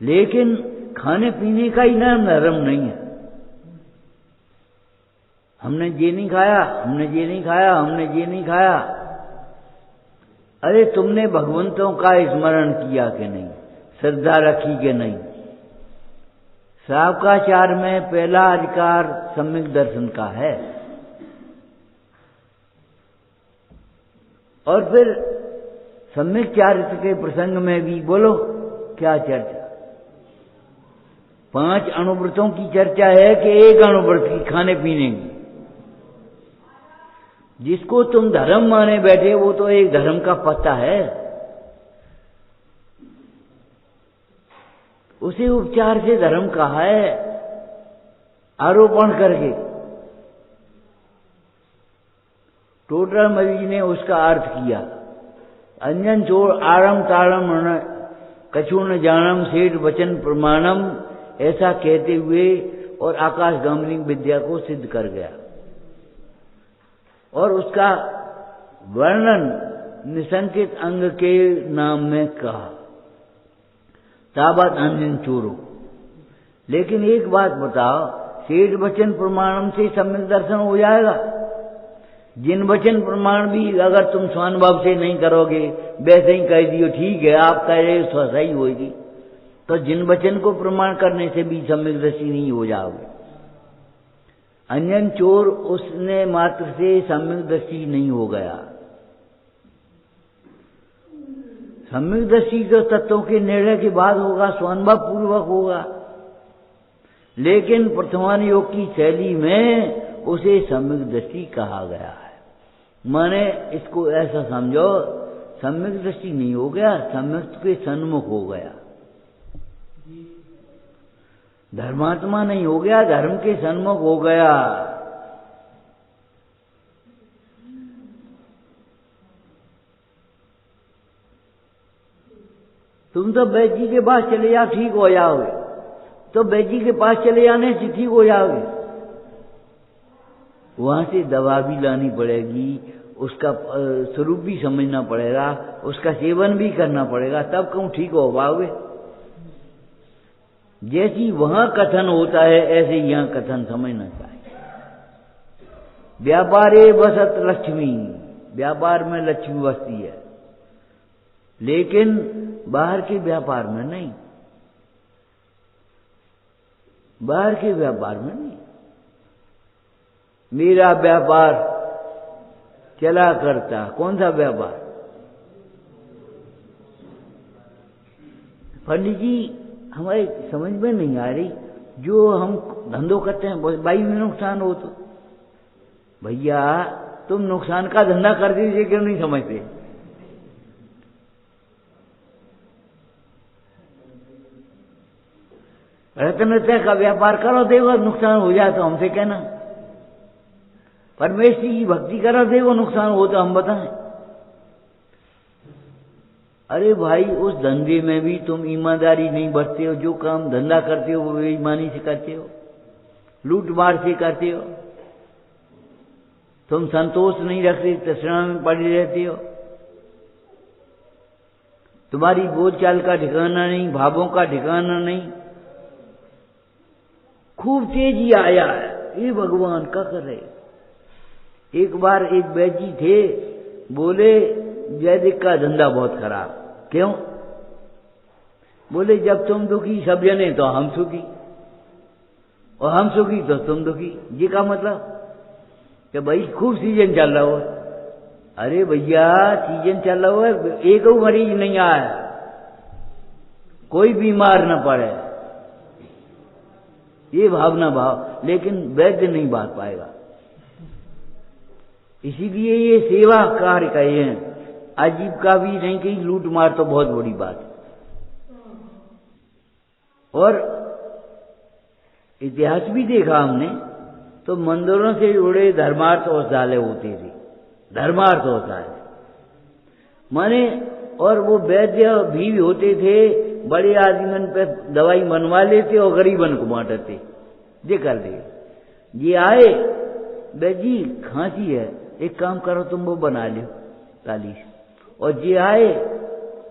लेकिन खाने पीने का ही नाम धर्म नहीं है। हमने ये नहीं खाया, हमने ये नहीं खाया, हमने ये नहीं खाया। अरे तुमने भगवंतों का स्मरण किया कि नहीं, श्रद्धा रखी कि नहीं? श्रावकाचार में पहला अधिकार सम्यक दर्शन का है। और फिर सम्यक चारित्र के प्रसंग में भी बोलो क्या चर्चा? 5 अणुव्रतों की चर्चा है कि एक अणुव्रत की खाने पीने की। जिसको तुम धर्म माने बैठे वो तो एक धर्म का पत्ता है, उसे उपचार से धर्म कहा है, आरोपण करके। टोटल मरीज ने उसका अर्थ किया, अंजन चोर आरम तारम कछु न जानम सेठ वचन प्रमाणम, ऐसा कहते हुए और आकाशगामिनी विद्या को सिद्ध कर गया। और उसका वर्णन निसंकित अंग के नाम में कहा, तावत अंजन चोरो। लेकिन एक बात बताओ, शेष वचन प्रमाणम से सम्यक दर्शन हो जाएगा? जिन वचन प्रमाण भी अगर तुम स्वानुभव से नहीं करोगे, वैसे ही कह दियो ठीक है, आप कह रहे हो सही होगी, तो जिन वचन को प्रमाण करने से भी सम्यक दृष्टि नहीं हो जाओगे। अंजन चोर उसने मात्र से सम्यक दृष्टि नहीं हो गया। सम्यक दृष्टि तो तत्वों के निर्णय के बाद होगा, स्वानुभव पूर्वक होगा। लेकिन प्रथमान योग की शैली में उसे सम्यक दृष्टि कहा गया है। माने इसको ऐसा समझो, सम्यक दृष्टि नहीं हो गया, सम्यक के सन्मुख हो गया। धर्मात्मा नहीं हो गया, धर्म के सन्मुख हो गया। तुम तो वैद्य जी के पास चले जाओ, ठीक हो जाओगे। तो वैद्य जी के पास चले जाने से ठीक हो जाओगे? वहां से दवा भी लानी पड़ेगी, उसका स्वरूप भी समझना पड़ेगा, उसका सेवन भी करना पड़ेगा, तब कहूं ठीक हो पाओगे। जैसी वहां कथन होता है ऐसे यहां कथन समझना चाहिए। व्यापारे वसत लक्ष्मी, व्यापार में लक्ष्मी बसती है, लेकिन बाहर के व्यापार में नहीं, बाहर के व्यापार में नहीं। मेरा व्यापार चला करता, कौन सा व्यापार? पंडित जी हमारे समझ में नहीं आ रही, जो हम धंधो करते हैं भाई में नुकसान हो तो भैया तुम नुकसान का धंधा कर दीजिए, क्यों नहीं समझते? रत्न रत्न का व्यापार करो, देखो नुकसान हो जाए तो हमसे कहना। परमेश्वर की भक्ति करो, देखो नुकसान हो तो हम बताएं। अरे भाई उस धंधे में भी तुम ईमानदारी नहीं बरतते हो, जो काम धंधा करते हो वो बेईमानी से करते हो, लूट मार से करते हो, तुम संतोष नहीं रखते, तृष्णा में पड़े रहते हो, तुम्हारी बोलचाल का ठिकाना नहीं, भावों का ठिकाना नहीं। खूब तेजी आया है, ये भगवान क्या कर रहे। एक बार एक वैद्य जी थे, बोले वैदिक का धंधा बहुत खराब। क्यों? बोले जब तुम दुखी सब जने तो हम सुखी, और हम सुखी तो तुम दुखी। ये का मतलब कि भाई खूब सीजन चल रहा हो। अरे भैया सीजन चल रहा हो, एक मरीज नहीं आया, कोई बीमार न पड़े, ये भावना भाव, लेकिन वैद्य नहीं बात पाएगा। इसीलिए ये सेवा कार्य कहे हैं, आजीविका भी नहीं कही, लूट मार तो बहुत बड़ी बात है। और इतिहास भी देखा हमने तो मंदिरों से जुड़े धर्मार्थ औषधालय होते थे, धर्मार्थ औषधालय माने, और वो वैद्य भी होते थे, बड़े आदमी पे दवाई बनवा लेते और गरीबन को बांटते। ये कर दे, ये आए बेजी खांसी है, एक काम करो तुम वो बना लो ताली, और ये आए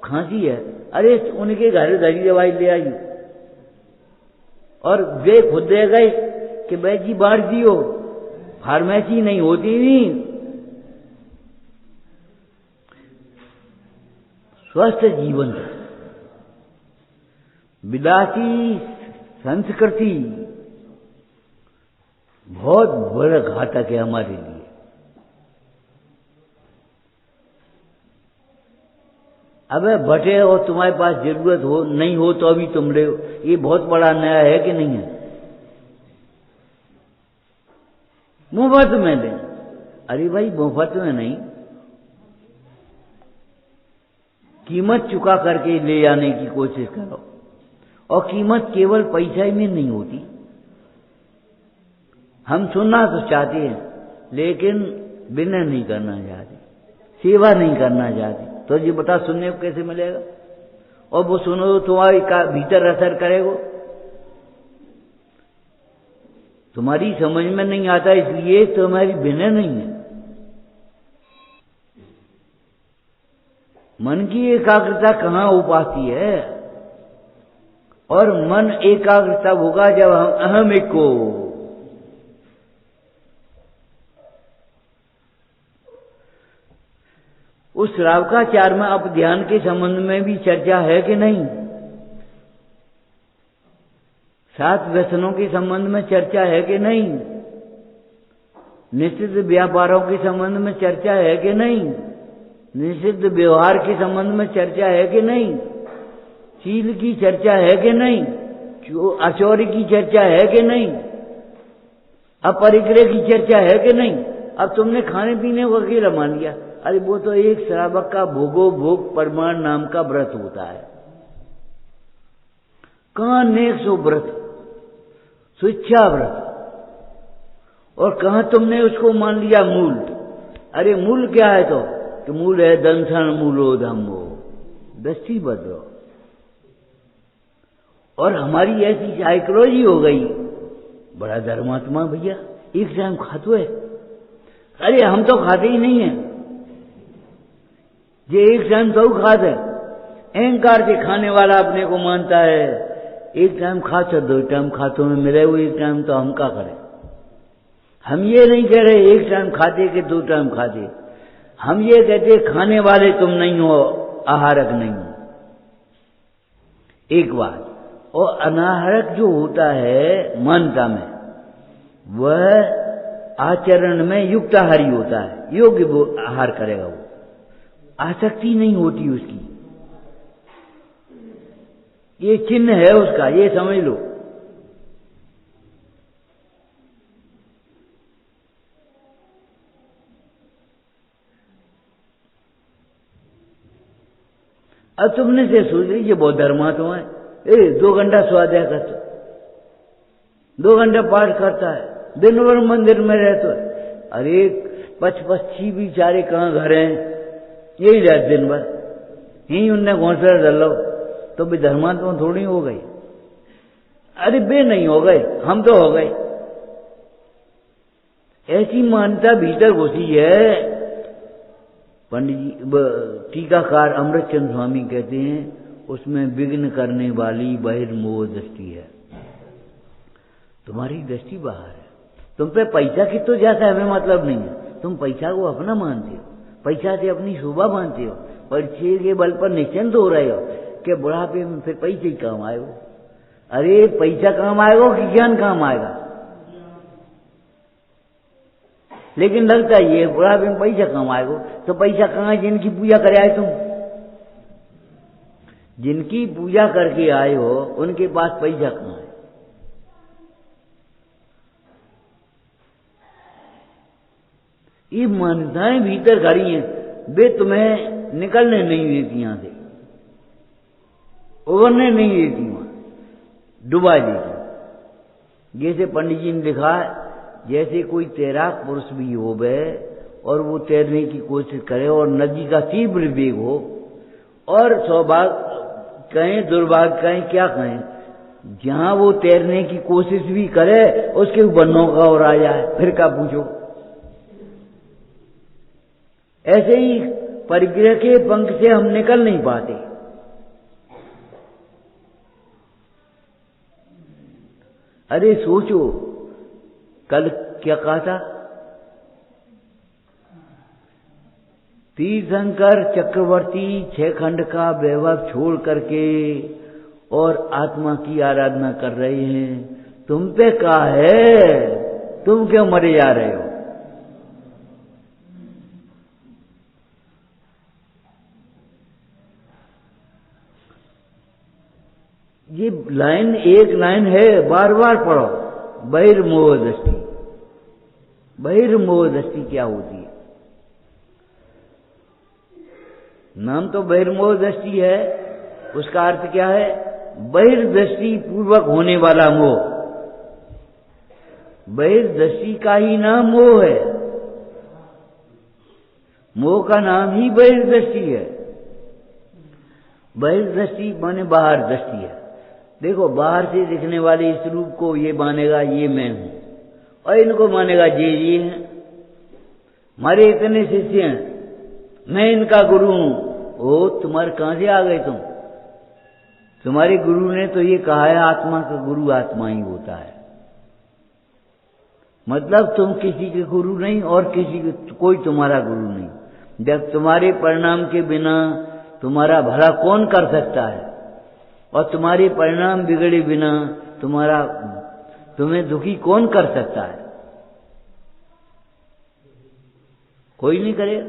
खांसी है, अरे उनके घर घरी दवाई ले आई, और वे खुद दे गए कि बेजी बांट दियो, फार्मेसी नहीं होती नहीं। स्वस्थ जीवन, विलासी संस्कृति बहुत बड़ा घातक है हमारे लिए। अबे बटे और तुम्हारे पास जरूरत हो नहीं हो तो अभी तुम ले, ये बहुत बड़ा न्याय है कि नहीं है? मुफ्त में दे, अरे भाई मुफ्त में नहीं, कीमत चुका करके ले जाने की कोशिश करो, और कीमत केवल पैसा ही में नहीं होती। हम सुनना तो चाहते हैं लेकिन विनय नहीं करना चाहते, सेवा नहीं करना चाहते, तो ये बता सुनने को कैसे मिलेगा? और वो सुनो तो तुम्हारी का भीतर असर करेगा, तुम्हारी समझ में नहीं आता, इसलिए तुम्हारी विनय नहीं है। मन की एकाग्रता कहाँ हो पाती है? और मन एकाग्रता होगा जब हम अहम एक को, उस श्रावकाचार में अब ध्यान के संबंध में भी चर्चा है कि नहीं? 7 व्यसनों के संबंध में चर्चा है कि नहीं? निषिद्ध व्यापारों के संबंध में चर्चा है कि नहीं? निषिद्ध व्यवहार के संबंध में चर्चा है कि नहीं? शील की चर्चा है कि नहीं? अचौर्य की चर्चा है कि नहीं? अपरिग्रह की चर्चा है कि नहीं? अब तुमने खाने पीने को अकेला मान लिया। अरे वो तो एक श्रावक का भोगो भोग परमाण नाम का व्रत होता है। कहाँ नेक सो व्रत, स्वेच्छा व्रत, और कहाँ तुमने उसको मान लिया मूल। अरे मूल क्या है? तो कि मूल है दंसन मूलो धम्मो, दृष्टि बदलो। और हमारी ऐसी साइकोलॉजी हो गई, बड़ा धर्मात्मा भैया, एक टाइम खाते है। अरे हम तो खाते ही नहीं है, ये एक टाइम तो खाते, अहंकार से खाने वाला अपने को मानता है। एक टाइम खाते, 2 टाइम खातों में मिले वो एक टाइम, तो हम क्या करें? हम ये नहीं कह रहे एक टाइम खाते कि 2 टाइम खाते, हम ये कहते खाने वाले तुम नहीं हो, आहारक नहीं हो। एक बात। और अनाहारक जो होता है मानता में, वह आचरण में युक्ताहारी होता है, योग्य आहार करेगा। वो आसक्ति नहीं होती उसकी, ये चिन्ह है उसका, ये समझ लो। अब तुमने से सोच लीजिए बहुत धर्मात्मा है, 2 घंटा स्वाध्याय करता, 2 घंटा पाठ करता है, दिन भर मंदिर में रहता है। अरे पक्षी बेचारे कहाँ घर हैं, यही रहते दिन भर, यही उनने घोंसला डालो, तो भी धर्मात्मा थोड़ी हो गई। अरे बे नहीं हो गए, हम तो हो गए। ऐसी मान्यता भीतर घुसी है। पंडित जी टीकाकार अमृतचंद स्वामी कहते हैं, उसमें विघ्न करने वाली बहिर्मोह दृष्टि है। तुम्हारी दृष्टि बाहर है। तुम पे पैसा कितना जाता है हमें मतलब नहीं है, तुम पैसा को अपना मानते हो, पैसा से अपनी शोभा मानते हो, पैसे के बल पर निश्चिंत हो रहे हो कि बुढ़ापे में फिर पैसे ही काम आएगा। अरे पैसा काम आएगा कि ज्ञान काम आएगा? लेकिन लगता है ये बुढ़ापे में पैसा काम आएगा, तो पैसा कहाँ है? जिनकी पूजा करे आए तुम, जिनकी पूजा करके आए हो उनके पास पैसा कहाँ है? ये मान्यताएं भीतर खड़ी हैं, वे तुम्हें निकलने नहीं देती, यहां से उभरने नहीं देती, वहां डुबा देती। जैसे पंडित जी ने लिखा है, जैसे कोई तैराक पुरुष भी हो गए और वो तैरने की कोशिश करे और नदी का तीव्र वेग हो, और सौभाग्य कहें दुर्भाग्य कहें क्या कहें, जहां वो तैरने की कोशिश भी करे उसके ऊपर नौका और आ जाए, फिर क्या पूछो। ऐसे ही परिग्रह के पंख से हम निकल नहीं पाते। अरे सोचो, कल क्या कहा था? तीर्थंकर चक्रवर्ती 6 खंड का वैभव छोड़ करके और आत्मा की आराधना कर रहे हैं। तुम पे क्या है? तुम क्यों मरे जा रहे हो? ये लाइन एक लाइन है, बार बार पढ़ो। बहिर्मोह दृष्टि। बहिर्मोह दृष्टि क्या होती है? नाम तो बहिर्मोह दृष्टि है, उसका अर्थ क्या है? बहिर्दृष्टि पूर्वक होने वाला मोह। बहिर्दृष्टि का ही नाम मोह है। मोह का नाम ही बहिर्दृष्टि है। बहिर्दृष्टि माने बाहर दृष्टि है। देखो, बाहर से दिखने वाले इस रूप को ये मानेगा ये मैं हूं, और इनको मानेगा ये हैं। हमारे इतने शिष्य हैं, मैं इनका गुरु हूं, ओ तुम्हारे कहां से आ गए तुम? तुम्हारे गुरु ने तो ये कहा है आत्मा का गुरु आत्मा ही होता है। मतलब तुम किसी के गुरु नहीं और किसी के कोई तुम्हारा गुरु नहीं। जब तुम्हारे परिणाम के बिना तुम्हारा भला कौन कर सकता है, और तुम्हारे परिणाम बिगड़े बिना तुम्हें दुखी कौन कर सकता है? कोई नहीं करेगा।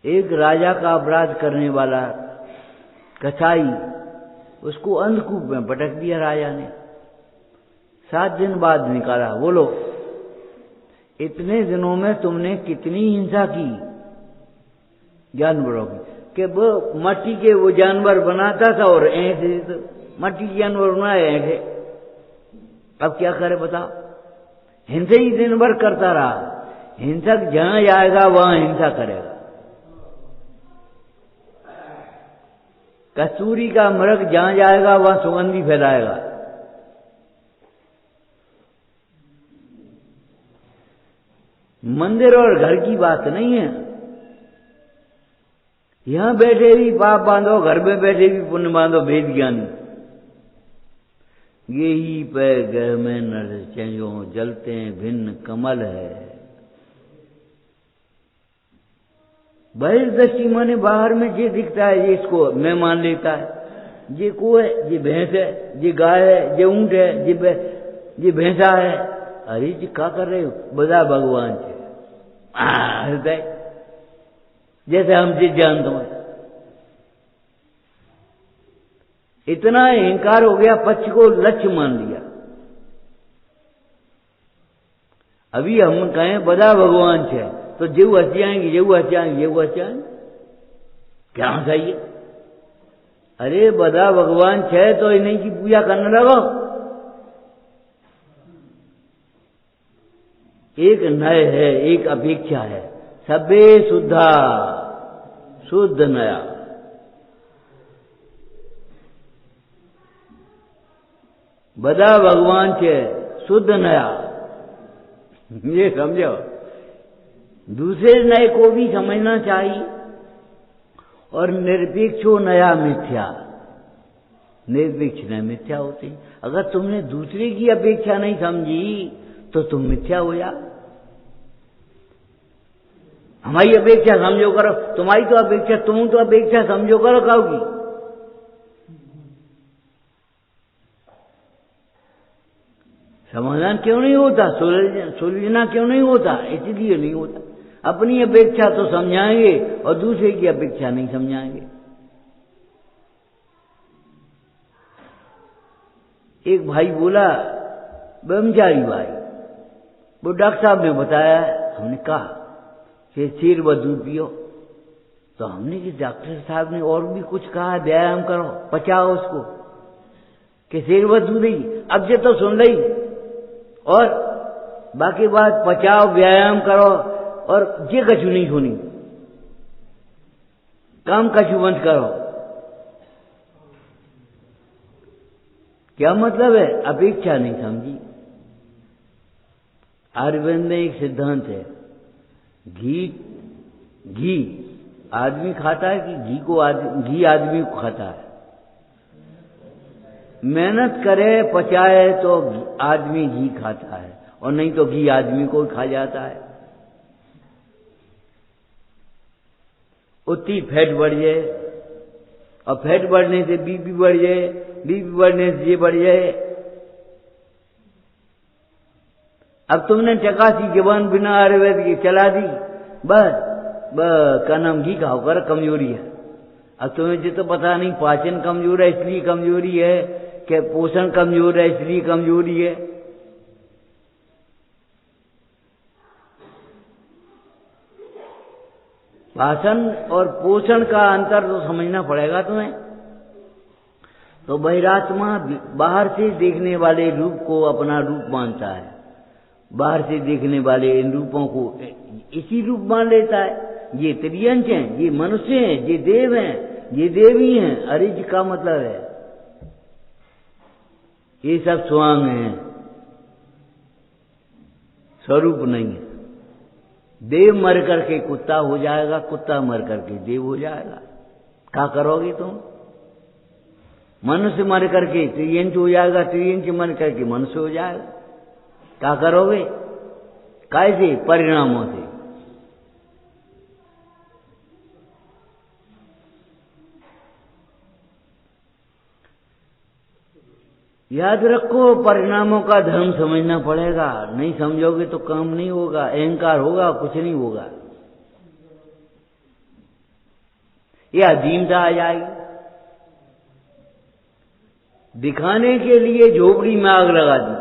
एक राजा का अपराध करने वाला कसाई, उसको अंधकूप में पटक दिया राजा ने। 7 दिन बाद निकाला। बोलो इतने दिनों में तुमने कितनी हिंसा की जानवरों की, कि वो मट्टी के वो जानवर बनाता था और ऐसे तो मट्टी के जानवर बनाए ऐसे। अब क्या करे बताओ? हिंसा ही दिन भर करता रहा। हिंसक जहां जाएगा वहां हिंसा करेगा। कस्तूरी का मृग जहां जाएगा वहां सुगंधी फैलाएगा। मंदिर और घर की बात नहीं है। यहां बैठे भी पाप बांधो, घर में बैठे भी पुण्य बांधो। वेद ज्ञानी यही पे गह में नर चयो जलते भिन्न कमल है। बहिर्दृष्टि माने बाहर में जे दिखता है ये इसको मैं मान लेता है। ये को है, ये भैंस है, ये गाय है, ये ऊंट है, ये भैंसा है। अरे जी क्या कर रहे हो? बता भगवान से हृदय जैसे हम चीज जानते हैं। इतना अहंकार हो गया, पक्ष को लक्ष्य मान लिया। अभी हम कहें बदा भगवान से तो जेऊ हंस जाएंगे, जेऊ हंस जाएंगे, जेऊ हंस जाएंगे। क्या हंसाइए? अरे बदा भगवान छे तो इन्हीं की पूजा करने लगो। एक नय है, एक अपेक्षा है। सबे शुद्धा शुद्ध नया। बदा भगवान छे शुद्ध नया, ये समझो। दूसरे नए को भी समझना चाहिए। और निरपेक्षो नया मिथ्या। निरपेक्ष नया मिथ्या होते। अगर तुमने दूसरे की अपेक्षा नहीं समझी तो तुम मिथ्या हो जा। हमारी अपेक्षा समझो करो, तुम्हारी तो अपेक्षा, तुम तो अपेक्षा समझो करो काओगी। समाधान क्यों नहीं होता? सुलझना क्यों नहीं होता? इसलिए नहीं होता। अपनी अपेक्षा तो समझाएंगे और दूसरे की अपेक्षा नहीं समझाएंगे। एक भाई बोला, ब्रह्मचारी भाई, वो डॉक्टर साहब ने बताया। हमने कहा कि शेर व दूध पियो। तो हमने कि डॉक्टर साहब ने और भी कुछ कहा, व्यायाम करो, पचाओ उसको, कि शेर व दूध ही। अब जे तो सुन रही, और बाकी बात पचाओ, व्यायाम करो, और जे कछु नहीं सुनी, काम कछु बंद करो। क्या मतलब है? अपेक्षा नहीं समझी। आयुर्वेद में एक सिद्धांत है, घी आदमी खाता है कि घी आदमी को खाता है। मेहनत करे पचाए तो आदमी घी खाता है, और नहीं तो घी आदमी को खा जाता है। उतनी फैट बढ़ जाए, और फैट बढ़ने से बीपी बढ़ जाए, बीपी बढ़ने से ये बढ़ जाए। अब तुमने चकासी जबान बिना आयुर्वेद की चला दी, बस का नाम घी खाओ कर, कमजोरी है। अब तुम्हें जो तो पता नहीं, पाचन कमजोर है इसलिए कमजोरी है, कि पोषण कमजोर है इसलिए कमजोरी है। पाचन और पोषण का अंतर तो समझना पड़ेगा तुम्हें। तो बहिरात्मा बाहर से देखने वाले रूप को अपना रूप मानता है, बाहर से देखने वाले इन रूपों को इसी रूप मान लेता है। ये त्रियंश हैं, ये मनुष्य हैं, ये देव हैं, ये देवी हैं। अरे जी का मतलब है, ये सब स्वांग हैं। स्वरूप नहीं है। देव मर करके कुत्ता हो जाएगा, कुत्ता मर करके देव हो जाएगा। क्या करोगे तुम? मनुष्य मर करके त्रियंच हो जाएगा, त्रियंच मर करके मनुष्य हो जाएगा। क्या करोगे? कैसे? परिणामों से। याद रखो, परिणामों का धर्म समझना पड़ेगा। नहीं समझोगे तो काम नहीं होगा, अहंकार होगा, कुछ नहीं होगा। यह अधीनता आ जाएगी। दिखाने के लिए झोपड़ी में आग लगा दी।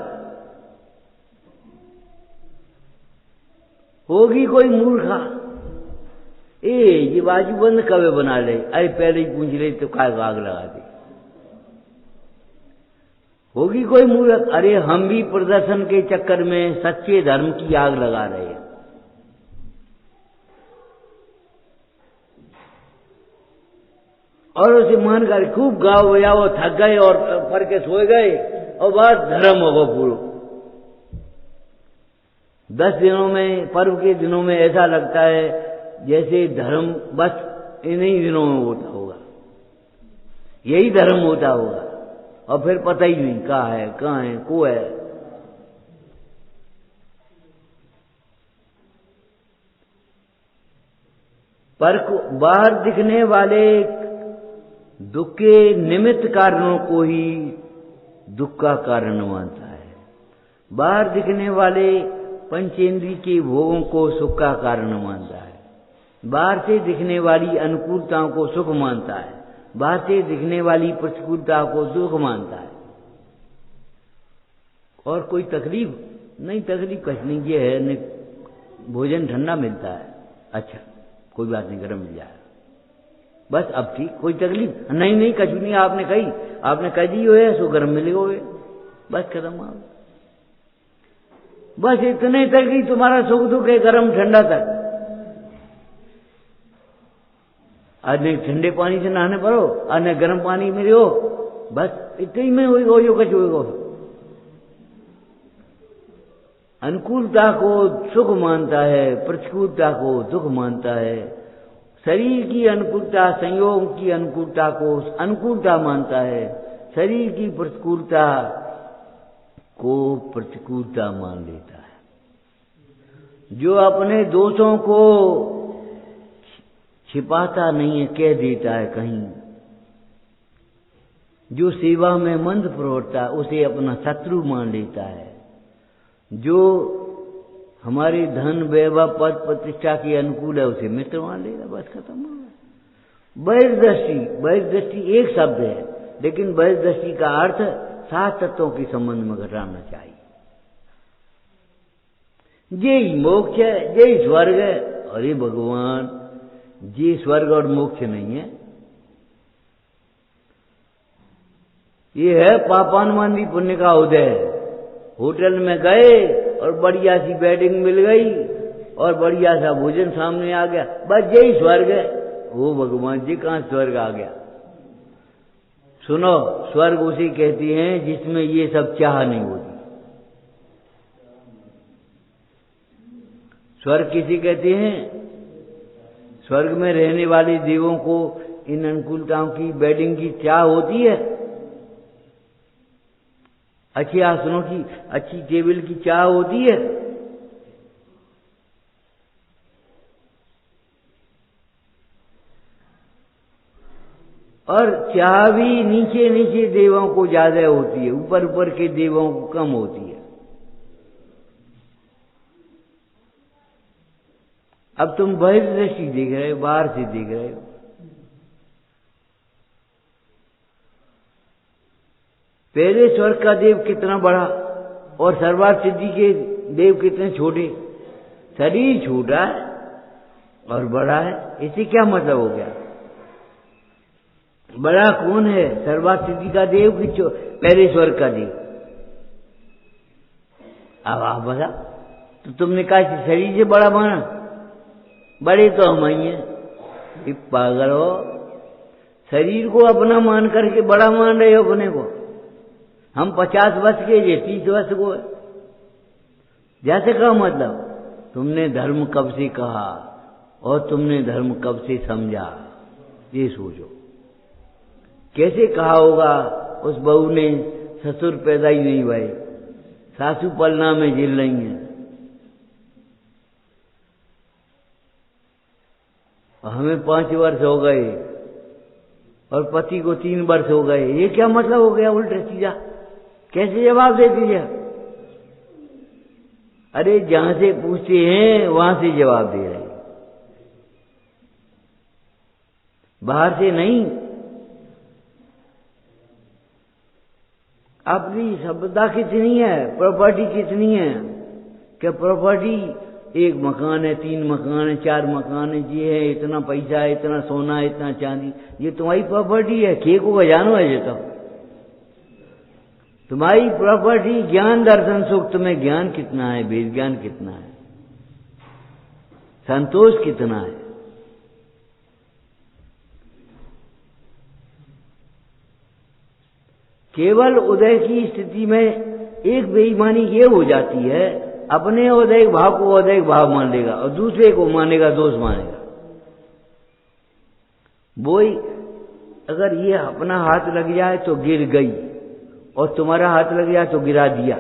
होगी कोई मूर्खा, ये बाजू बंद कब बना ले, अरे पहले ही पूछ ले तो काय आग लगा दी। होगी कोई मूर्ख, अरे हम भी प्रदर्शन के चक्कर में सच्चे धर्म की आग लगा रहे हैं। और उसे मान कर खूब गाओ बजाओ, थक गए और पढ़ के सोए गए और बस धर्म होगा पूरा। 10 दिनों में, पर्व के दिनों में ऐसा लगता है जैसे धर्म बस इन्हीं दिनों में होता होगा, यही धर्म होता होगा। और फिर पता ही नहीं कहाँ है को है। पर बाहर दिखने वाले दुख के निमित्त कारणों को ही दुख का कारण मानता है। बाहर दिखने वाले पंचेंद्रिय के भोगों को सुख का कारण मानता है। बाहर से दिखने वाली अनुकूलताओं को सुख मानता है, बाहर से दिखने वाली प्रतिकूलता को दुख मानता है। और कोई तकलीफ नहीं, तकलीफ कुछ नहीं, ये है भोजन ठंडा मिलता है, अच्छा कोई बात नहीं, गर्म मिल जाएगा, बस अब ठीक, कोई तकलीफ नहीं, कुछ नहीं। आपने कह दी हो है सो गर्म मिले हो, बस खत्म। आप बस इतने तक ही तुम्हारा सुख दुख है, गर्म ठंडा तक। आज नहीं ठंडे पानी से नहाने पड़ो, आज नहीं गर्म पानी में रहो, बस इतने ही में होगा जो कुछ होगा। अनुकूलता को सुख मानता है, प्रतिकूलता को दुख मानता है। शरीर की अनुकूलता, संयोग की अनुकूलता को अनुकूलता मानता है, शरीर की प्रतिकूलता को प्रतिकूलता मान लेता है। जो अपने दोषों को छिपाता नहीं है, कह देता है कहीं। जो सेवा में मंद प्रवृत्ता उसे अपना शत्रु मान लेता है। जो हमारे धन वैभव पद प्रतिष्ठा के अनुकूल है उसे मित्र मान लेगा, बस खत्म हो गया। बहिर्दृष्टि एक शब्द है, लेकिन बहिर्दृष्टि का अर्थ 7 तत्वों के संबंध में घटाना चाहिए। ये मोक्ष है, ये स्वर्ग है। अरे भगवान, ये स्वर्ग और मोक्ष नहीं है, ये है पापानुमानी पुण्य का उदय। होटल में गए और बढ़िया सी बेडिंग मिल गई और बढ़िया सा भोजन सामने आ गया, बस यही स्वर्ग है। वो भगवान जी, कहां स्वर्ग आ गया? सुनो, स्वर्ग उसे कहती हैं जिसमें ये सब चाह नहीं होती। स्वर्ग किसी कहते हैं? स्वर्ग में रहने वाले देवों को इन अनुकूलताओं की, बेडिंग की चाह होती है, अच्छे आसनों की, अच्छी टेबल की चाह होती है। और चाह भी नीचे नीचे देवों को ज्यादा होती है, ऊपर ऊपर के देवों को कम होती है। अब तुम बहिर्दृष्टि देख रहे हो, बाहर से देख रहे हो। पहले स्वर्ग का देव कितना बड़ा और सर्वार्थ सिद्धि के देव कितने छोटे। शरीर छोटा है और बड़ा है, इससे क्या मतलब हो गया? बड़ा कौन है, सर्वार्थ सिद्धि का देव कि पहले स्वर्ग का देव? अब आप बता, तो तुमने कहा शरीर से बड़ा माना, बड़े तो हम ही हैं। पागल हो, शरीर को अपना मान करके बड़ा मान रहे हो अपने को। हम 50 वर्ष के, ये 30 वर्ष को है। जैसे का मतलब तुमने धर्म कब से कहा और तुमने धर्म कब से समझा, ये सोचो। कैसे कहा होगा उस बहू ने, ससुर पैदा ही नहीं भाई, सासू पलना में झेल रही है, और हमें 5 वर्ष हो गए और पति को 3 वर्ष हो गए। ये क्या मतलब हो गया उल्टा सीधा? कैसे जवाब देती है? अरे जहां से पूछते हैं वहां से जवाब दे रहे, बाहर से नहीं। अपनी सभ्यता कितनी है, प्रॉपर्टी कितनी है, क्या प्रॉपर्टी 1 मकान है, 3 मकान है, 4 मकान है, ये है, इतना पैसा है, इतना सोना है, इतना चांदी, ये तुम्हारी प्रॉपर्टी है? खेकों का जानो है ये तो तुम्हारी प्रॉपर्टी। ज्ञान दर्शन सुख, तुम्हें ज्ञान कितना है, वेद ज्ञान कितना है, संतोष कितना है? केवल उदय की स्थिति में एक बेईमानी ये हो जाती है, अपने उदय भाव को उदय भाव मान लेगा और दूसरे को मानेगा दोष मानेगा। वही अगर ये अपना हाथ लग जाए तो गिर गई और तुम्हारा हाथ लग जाए तो गिरा दिया,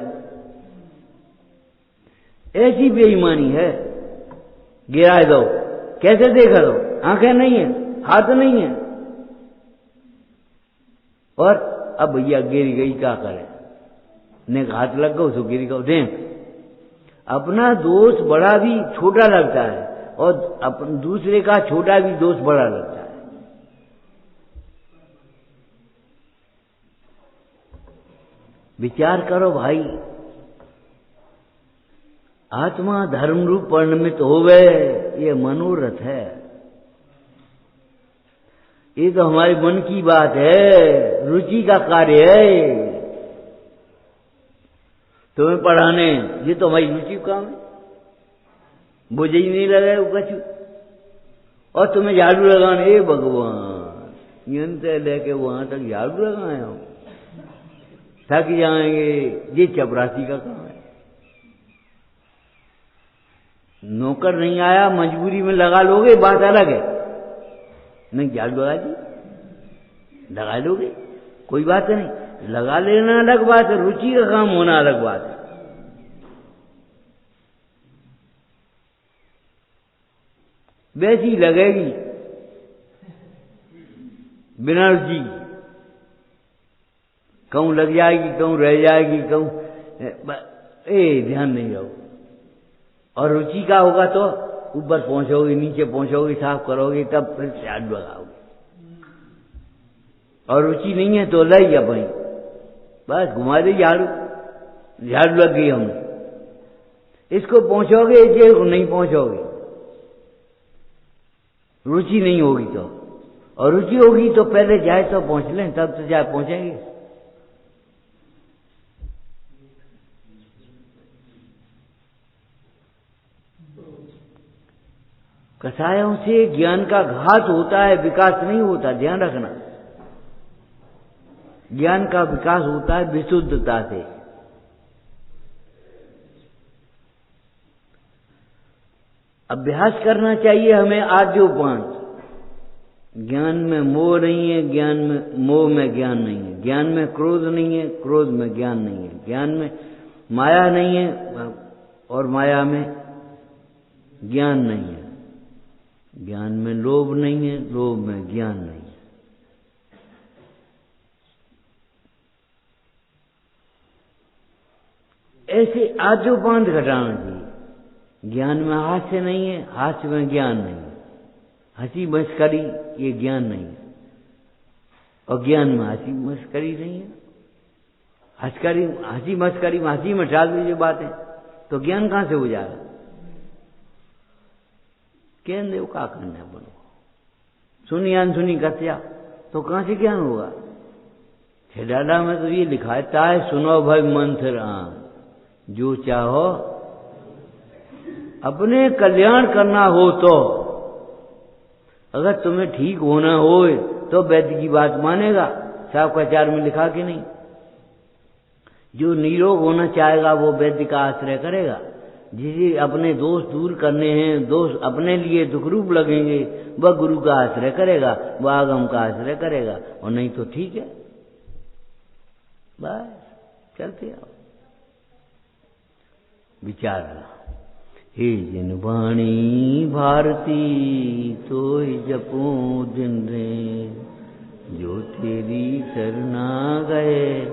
ऐसी बेईमानी है। गिरा दो, कैसे देखा दो? आंखें नहीं है, हाथ नहीं है, और अब भैया गिर गई, क्या करे? ने हाथ लग गो तो गिर गो। देख, अपना दोष बड़ा भी छोटा लगता है और दूसरे का छोटा भी दोष बड़ा लगता है। विचार करो भाई, आत्मा धर्म रूप परिणमित होवे, ये मनोरथ है। ये तो हमारे मन की बात है, रुचि का कार्य है। तुम्हें पढ़ाने, ये तो हमारी रुचि का काम है, मुझे ही नहीं लगा वो कछु। और तुम्हें झाड़ू लगाने, ए भगवान, यहां से लेके वहां तक झाड़ू लगाए हम, थक जाएंगे। ये चपरासी का काम है। नौकर नहीं आया, मजबूरी में लगा लोगे, बात अलग है। नहीं, झाड़ू लगा दी, लगा लोगे, कोई बात नहीं। लगा लेना अलग बात है, रुचि का काम होना अलग बात है। वैसी लगेगी बिना रुचि, कहूं लग जाएगी, कहूं रह जाएगी, कहूं ध्यान नहीं रहो। और रुचि का होगा तो ऊपर पहुंचोगे, नीचे पहुंचोगे, साफ करोगे, तब फिर झाड़ू लगाओगे। और रुचि नहीं है तो लाई अपनी, बस घुमा दे झाड़ू, झाड़ू लग गई हमें। इसको पहुंचोगे, जेल को नहीं पहुंचोगे, रुचि नहीं होगी तो। और रुचि होगी तो पहले जाए तो पहुंच लें, तब तो जाए पहुंचेंगे। कसायों से ज्ञान का घात होता है, विकास नहीं होता, ध्यान रखना। ज्ञान का विकास होता है विशुद्धता से। अभ्यास करना चाहिए हमें आद्योपांत। ज्ञान में मोह नहीं है, ज्ञान में मोह में ज्ञान नहीं है, ज्ञान में क्रोध नहीं है, क्रोध में ज्ञान नहीं है, ज्ञान में माया नहीं है और माया में ज्ञान नहीं है, ज्ञान में लोभ नहीं है, लोभ में ज्ञान नहीं है। ऐसे आद्योपांत घटाना चाहिए। ज्ञान में हास्य नहीं है, हास्य में ज्ञान नहीं है, हंसी मस्करी ये ज्ञान नहीं है, और ज्ञान में हंसी मस्करी नहीं है। हंसी मस्करी में हंसी में डाल दीजिए बातें, तो ज्ञान कहां से हो जाएगा? ज्ञान देव का करना बनो, सुनी अनसुनी कथया, तो कहां से ज्ञान होगा? छेडाला में तो ये लिखा है, सुनो भाई मंत्र आन, जो चाहो अपने कल्याण करना हो तो। अगर तुम्हें ठीक होना हो तो वैद्य की बात मानेगा, साहब का चार में लिखा कि नहीं। जो निरोग होना चाहेगा वो वैद्य का आश्रय करेगा, जिसे अपने दोष दूर करने हैं, दोष अपने लिए दुखरूप लगेंगे, वह गुरु का आश्रय करेगा, वह आगम का आश्रय करेगा, और नहीं तो ठीक है, बस चलते आओ। विचार हे जिन वाणी भारती सोई जपो दिन रे, जो तेरी शरणा गए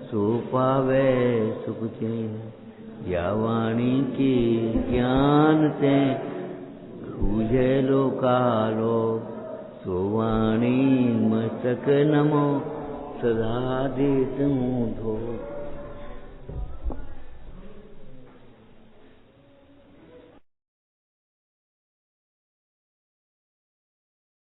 सो पावे सुख चैन। या वाणी के ज्ञान से सूझे लो कालो, सो वाणी मस्तक नमो सदा देत हूँ धो।